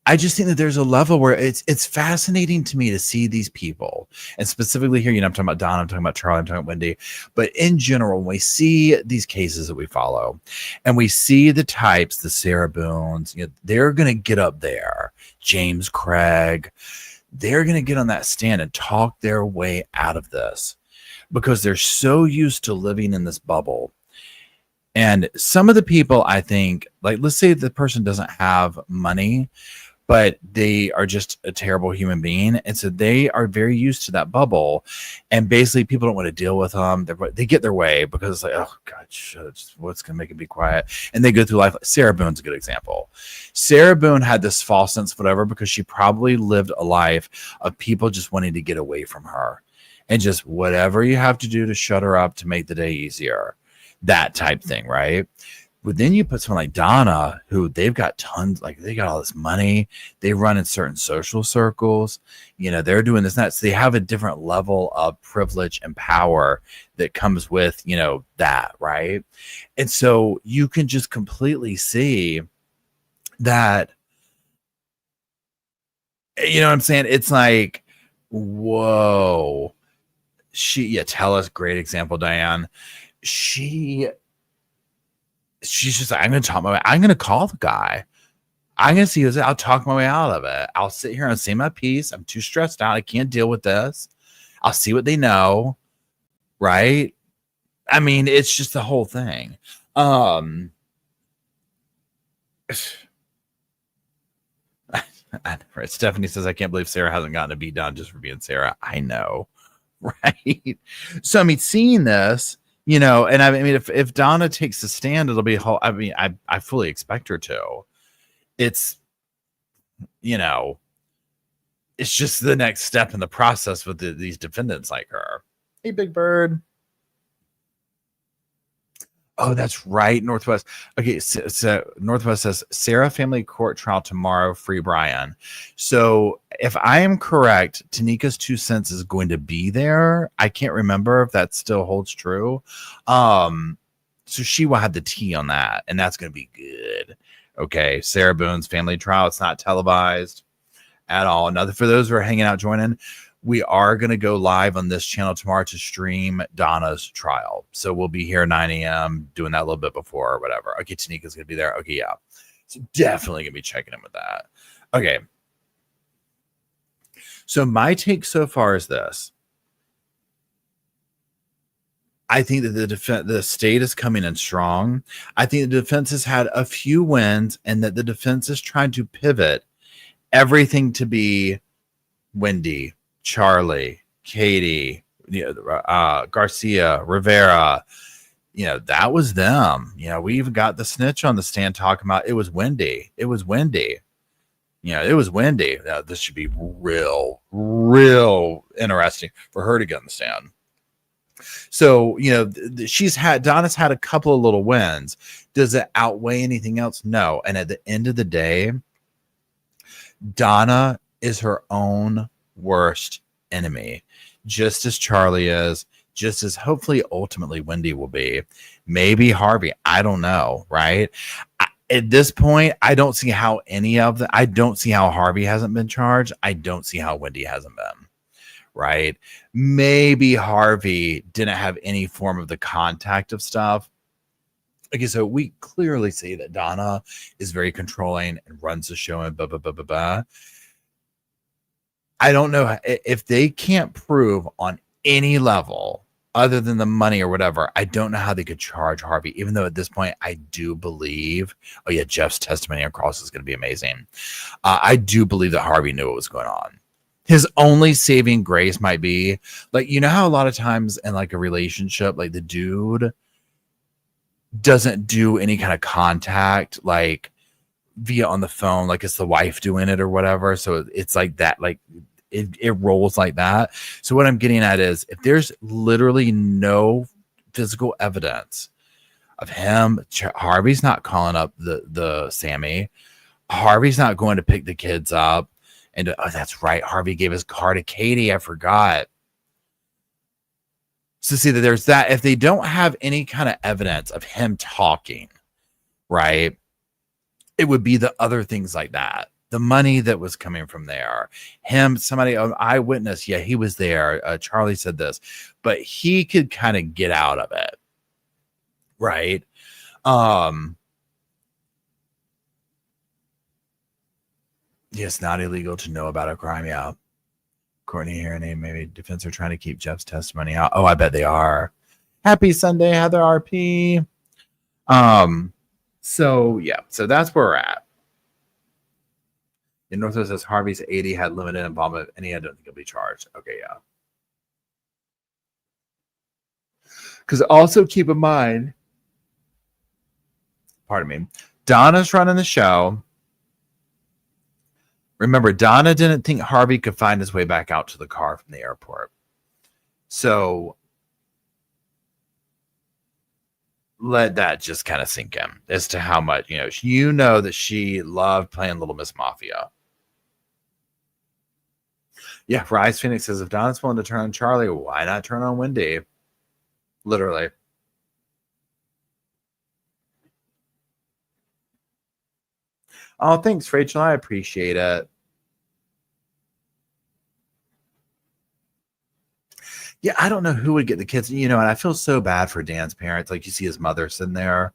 Speaker 2: I just think that there's a level where it's fascinating to me to see these people, and specifically here, you know, I'm talking about Donna, I'm talking about Charlie, I'm talking about Wendy, but in general, when we see these cases that we follow, and we see the types, the Sarah Boones, you know, they're going to get up there, James Craig, they're going to get on that stand and talk their way out of this because they're so used to living in this bubble. And some of the people, I think, like, let's say the person doesn't have money, but they are just a terrible human being. And so they are very used to that bubble. And basically people don't want to deal with them. They get their way because it's like, oh God, what's going to make it be quiet? And they go through life. Sarah Boone's a good example. Sarah Boone had this false sense of whatever because she probably lived a life of people just wanting to get away from her. And just whatever you have to do to shut her up to make the day easier. That type thing, right? But then you put someone like Donna, who they've got tons, like they got all this money, they run in certain social circles, you know, they're doing this and that. So they have a different level of privilege and power that comes with, you know, that, right? And so you can just completely see that, you know what I'm saying? It's like, whoa. Tell us, great example, Diane. She's just like, I'm going to talk my way. I'm going to call the guy. I'm going to see. I'll talk my way out of it. I'll sit here and say my piece. I'm too stressed out. I can't deal with this. I'll see what they know. Right. I mean, it's just the whole thing. Stephanie says, I can't believe Sarah hasn't gotten a beat down just for being Sarah. I know. Right. So, I mean, seeing this, And I mean, if Donna takes the stand, it'll be whole. I mean, I fully expect her to. It's, it's just the next step in the process with these defendants like her. Hey, Big Bird. Oh, that's right. Northwest. Okay. So Northwest says Sarah family court trial tomorrow. Free Brian. So if I am correct, Tanika's 2 cents is going to be there. I can't remember if that still holds true. So she will have the tea on that, and that's going to be good. Okay. Sarah Boone's family trial. It's not televised at all. Another for those who are hanging out, joining. We are going to go live on this channel tomorrow to stream Donna's trial. So we'll be here 9 a.m. doing that a little bit before or whatever. Okay, Tanika's going to be there. Okay, yeah. So definitely going to be checking in with that. Okay. So my take so far is this. I think that the state is coming in strong. I think the defense has had a few wins and that the defense is trying to pivot everything to be Wendy, Charlie, Katie, Garcia, Rivera. That was them. We even got the snitch on the stand talking about it was Wendy. It was Wendy. It was Wendy. Now, this should be real interesting for her to get on the stand. So, Donna's had a couple of little wins. Does it outweigh anything else? No. And at the end of the day, Donna is her own worst enemy, just as Charlie is, just as hopefully ultimately Wendy will be, maybe Harvey. I don't know. Right. At this point, I don't see how I don't see how Harvey hasn't been charged. I don't see how Wendy hasn't been. Right. Maybe Harvey didn't have any form of the contact of stuff. Okay, so we clearly see that Donna is very controlling and runs the show and blah, blah, blah, blah, blah. I don't know if they can't prove on any level other than the money or whatever. I don't know how they could charge Harvey, even though at this point I do believe, oh yeah, Jeff's testimony across is going to be amazing. I do believe that Harvey knew what was going on. His only saving grace might be like, how a lot of times in like a relationship, like the dude doesn't do any kind of contact, like via on the phone, like it's the wife doing it or whatever. So it's like that, like it rolls like that. So what I'm getting at is if there's literally no physical evidence of him, Harvey's not calling up the Sammy. Harvey's not going to pick the kids up. And oh, that's right. Harvey gave his car to Katie. I forgot. So see that there's that. If they don't have any kind of evidence of him talking, right, it would be the other things like that. The money that was coming from there, somebody, an eyewitness. Yeah, he was there. Charlie said this, but he could kind of get out of it. Right. It's not illegal to know about a crime. Yeah. Courtney here, and maybe defense are trying to keep Jeff's testimony out. Oh, I bet they are. Happy Sunday, Heather RP. So yeah, so that's where we're at. And Northwest says Harvey's 80 had limited involvement, and I don't think he'll be charged. Okay, yeah. Because also keep in mind, pardon me, Donna's running the show. Remember, Donna didn't think Harvey could find his way back out to the car from the airport. So let that just kind of sink in as to how much, that she loved playing Little Miss Mafia. Yeah, Rise Phoenix says, if Donna's willing to turn on Charlie, why not turn on Wendy? Literally. Oh, thanks, Rachel. I appreciate it. Yeah, I don't know who would get the kids, and I feel so bad for Dan's parents. Like, you see his mother sitting there,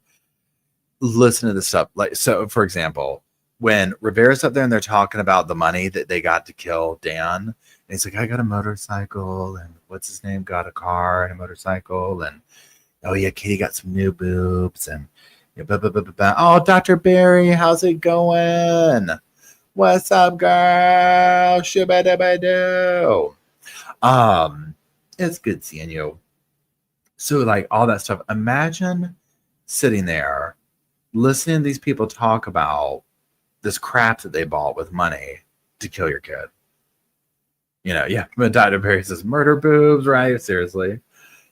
Speaker 2: listen to this stuff. Like, so, for example, when Rivera's up there and they're talking about the money that they got to kill Dan, and he's like, I got a motorcycle, and what's his name got a car and a motorcycle, and oh yeah, Katie got some new boobs, and blah, blah, blah, blah, blah. Oh, Dr. Barry, how's it going? What's up, girl? Shabba-dabba-doo. It's good seeing you. So like all that stuff. Imagine sitting there listening to these people talk about this crap that they bought with money to kill your kid. You know, yeah. But Dr. Barry says murder boobs, right? Seriously.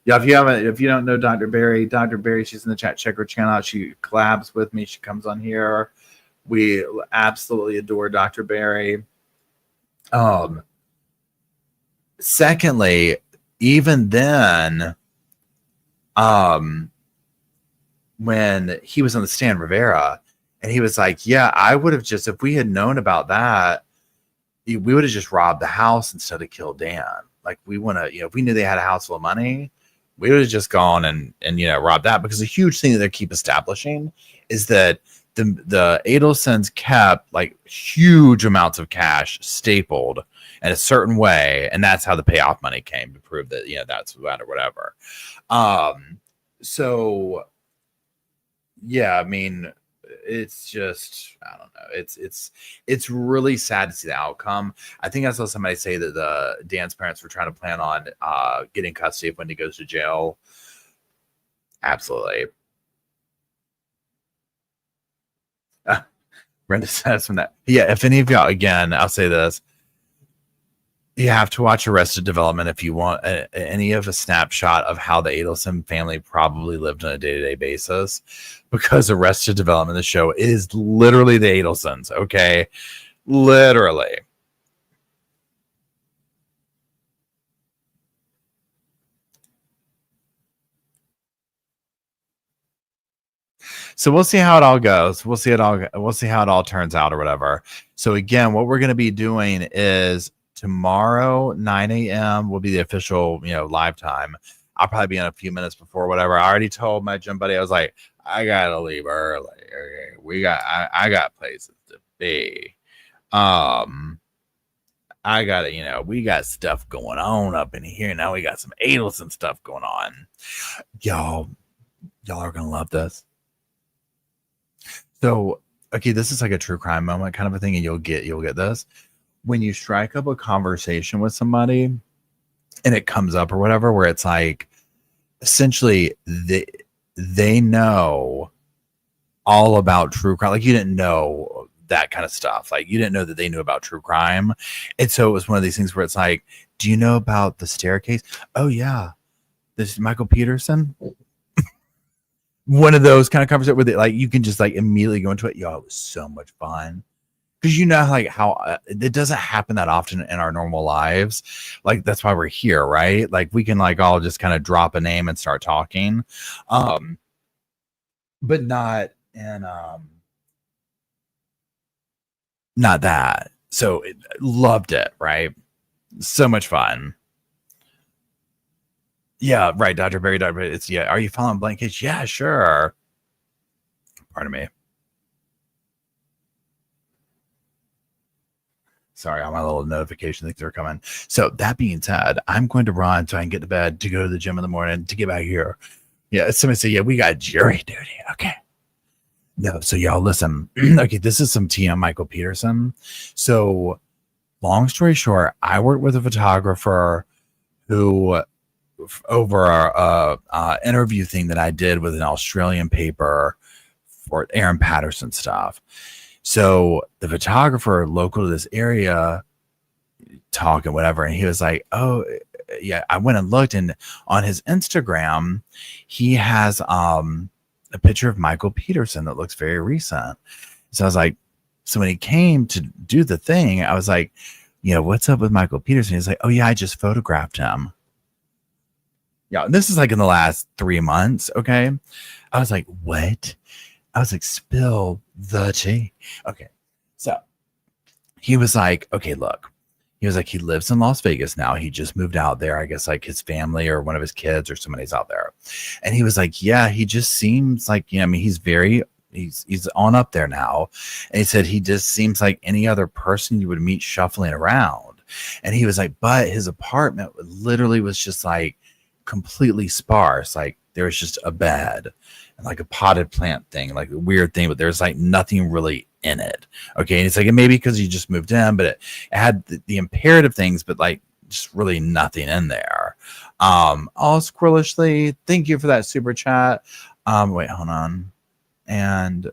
Speaker 2: Yeah, if you don't know Dr. Barry, she's in the chat. Check her channel out. She collabs with me. She comes on here. We absolutely adore Dr. Barry. Secondly, even then, when he was on the stand, Rivera, and he was like, yeah, I would have just, if we had known about that, we would have just robbed the house instead of killed Dan. Like, we want to, if we knew they had a house full of money, we would have just gone and robbed that. Because a huge thing that they keep establishing is that the Adelsons kept like huge amounts of cash stapled in a certain way, and that's how the payoff money came to prove that that's that or whatever. So yeah, I mean, it's just, I don't know, it's really sad to see the outcome. I think I saw somebody say that Dan's parents were trying to plan on getting custody of when he goes to jail. Absolutely. Brenda says from that. Yeah, if any of y'all, again, I'll say this. You have to watch Arrested Development if you want any of a snapshot of how the Adelson family probably lived on a day-to-day basis, because Arrested Development, the show, is literally the Adelsons, okay? Literally. So we'll see how it all goes. We'll see how it all turns out or whatever. So again, what we're going to be doing is tomorrow, 9 a.m. will be the official, live time. I'll probably be in a few minutes before whatever. I already told my gym buddy, I was like, I gotta leave early. Okay, I got places to be. I gotta, we got stuff going on up in here. Now we got some Adelson stuff going on. Y'all are gonna love this. So, okay, this is like a true crime moment kind of a thing, and you'll get this. When you strike up a conversation with somebody and it comes up or whatever, where it's like, essentially they know all about true crime. Like, you didn't know that kind of stuff. Like, you didn't know that they knew about true crime. And so it was one of these things where it's like, do you know about the staircase? Oh yeah. This is Michael Peterson. One of those kind of conversations where like you can just like immediately go into it. Yo, it was so much fun. Because like how it doesn't happen that often in our normal lives. Like, that's why we're here, right? Like, we can like all just kind of drop a name and start talking. But not in not that. So loved it, right? So much fun. Yeah, right. Dr. Barry. It's yeah. Are you following Blank Case? Yeah, sure. Pardon me. Sorry, all my little notification things are coming. So that being said, I'm going to run so I can get to bed to go to the gym in the morning to get back here. Yeah, somebody say, yeah, we got jury duty. Okay. No, so y'all listen. Okay, this is some tea on Michael Peterson. So long story short, I worked with a photographer who, over a interview thing that I did with an Australian paper for Aaron Patterson stuff. So the photographer local to this area talking whatever, and he was like, oh yeah, I went and looked, and on his Instagram he has a picture of Michael Peterson that looks very recent. So I was like, so when he came to do the thing, I was like, what's up with Michael Peterson? He's like, oh yeah, I just photographed him. Yeah, this is like in the last 3 months. Okay. I was like, what? I was like, spill the tea. Okay. So he was like, okay, look. He was like, he lives in Las Vegas now. He just moved out there. I guess like his family or one of his kids or somebody's out there. And he was like, yeah, he just seems like, he's on up there now. And he said, he just seems like any other person you would meet shuffling around. And he was like, but his apartment literally was just like completely sparse. Like, there was just a bed and like a potted plant thing, like a weird thing, but there's like nothing really in it. Okay. And it's like, maybe because you just moved in, but it had the imperative things, but like just really nothing in there. All squirrelishly, thank you for that super chat. Wait, hold on. And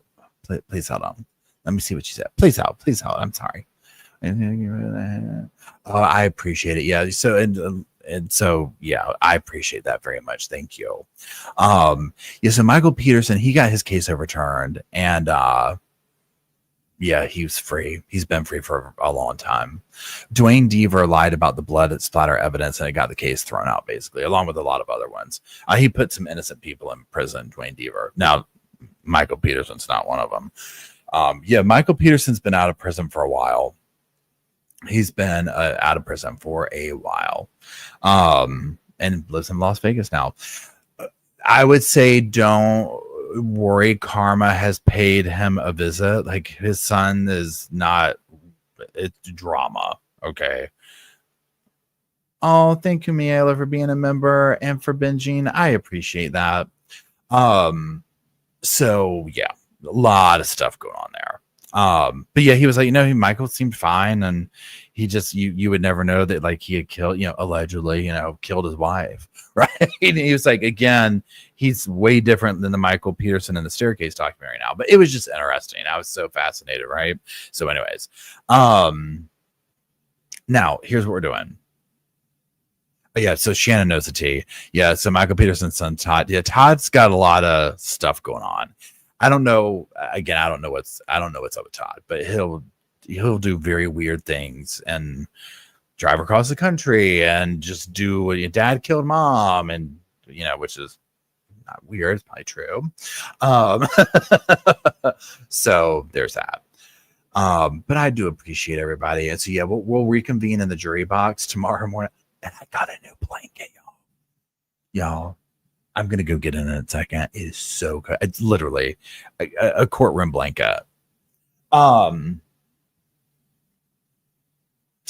Speaker 2: please hold on. Let me see what you said. Please hold. I'm sorry. Oh, I appreciate it. Yeah. So and so yeah, I appreciate that very much. Thank you. Yeah. So Michael Peterson, he got his case overturned, and yeah, he was free. He's been free for a long time. Dwayne Deaver lied about the blood splatter evidence, and it got the case thrown out, basically, along with a lot of other ones. He put some innocent people in prison, Dwayne Deaver. Now, Michael Peterson's not one of them. Yeah, Michael Peterson's been out of prison for a while. He's been out of prison for a while, and lives in Las Vegas now. I would say don't worry. Karma has paid him a visit. Like, his son is not, it's drama. Okay. Oh, thank you, Miela, for being a member and for binging. I appreciate that. So yeah, a lot of stuff going on there. But yeah, he was like, Michael seemed fine, and he just, you would never know that, like, he had killed, allegedly, killed his wife, right? And he was like, again, he's way different than the Michael Peterson in the Staircase documentary now, but it was just interesting. I was so fascinated, right? So anyways, now here's what we're doing. Yeah, so Shannon knows the tea. Yeah, so Michael Peterson's son, Todd. Yeah, Todd's got a lot of stuff going on. I don't know. Again, I don't know what's up with Todd, but he'll do very weird things and drive across the country and just do what your dad killed mom, and which is not weird. It's probably true. So there's that. But I do appreciate everybody, and so yeah, we'll reconvene in the jury box tomorrow morning. And I got a new blanket, y'all. I'm going to go get it in a second. It is so good. It's literally a courtroom blanket. So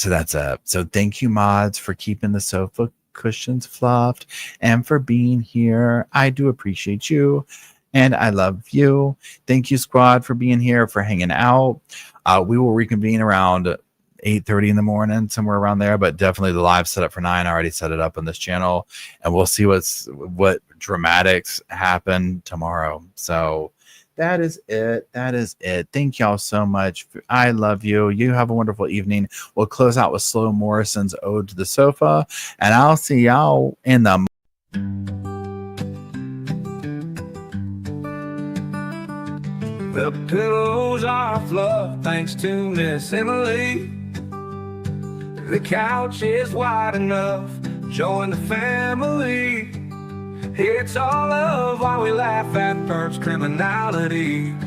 Speaker 2: that's it. So thank you, mods, for keeping the sofa cushions fluffed and for being here. I do appreciate you, and I love you. Thank you, squad, for being here, for hanging out. We will reconvene around 8:30 in the morning, somewhere around there, but definitely the live setup for 9. I already set it up on this channel, and we'll see what dramatics happen tomorrow. So that is it. Thank y'all so much. I love you. You have a wonderful evening. We'll close out with Slow Morrison's Ode to the Sofa, and I'll see y'all in the
Speaker 1: pillows are fluff thanks to Miss Emily. The couch is wide enough, join the family. It's all love while we laugh at first criminalities.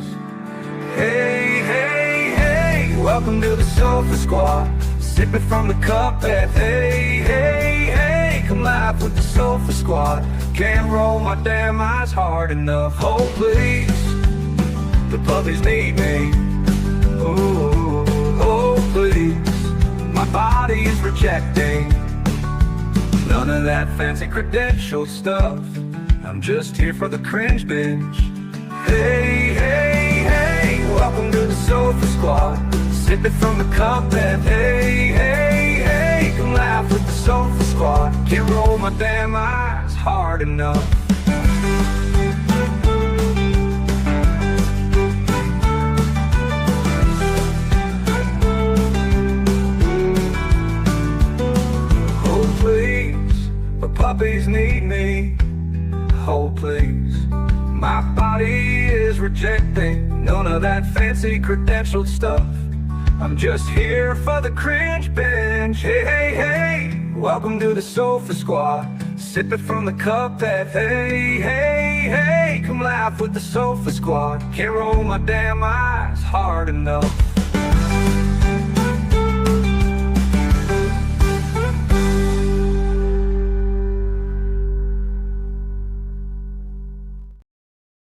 Speaker 1: Hey, hey, hey, welcome to the Sofa Squad. Sipping from the cup at hey, hey, hey. Come laugh with the Sofa Squad. Can't roll my damn eyes hard enough. Oh, please, the puppies need me. Oh, oh, please. My body is rejecting none of that fancy credential stuff. I'm just here for the cringe binge. Hey, hey, hey, welcome to the Sofa Squad. Sipping from the cup and hey, hey, hey. Come laugh with the Sofa Squad. Can't roll my damn eyes hard enough. Puppies need me, oh please. My body is rejecting none of that fancy credentialed stuff. I'm just here for the cringe binge. Hey, hey, hey, welcome to the Sofa Squad. Sipping from the cup that hey, hey, hey. Come laugh with the Sofa Squad. Can't roll my damn eyes hard enough.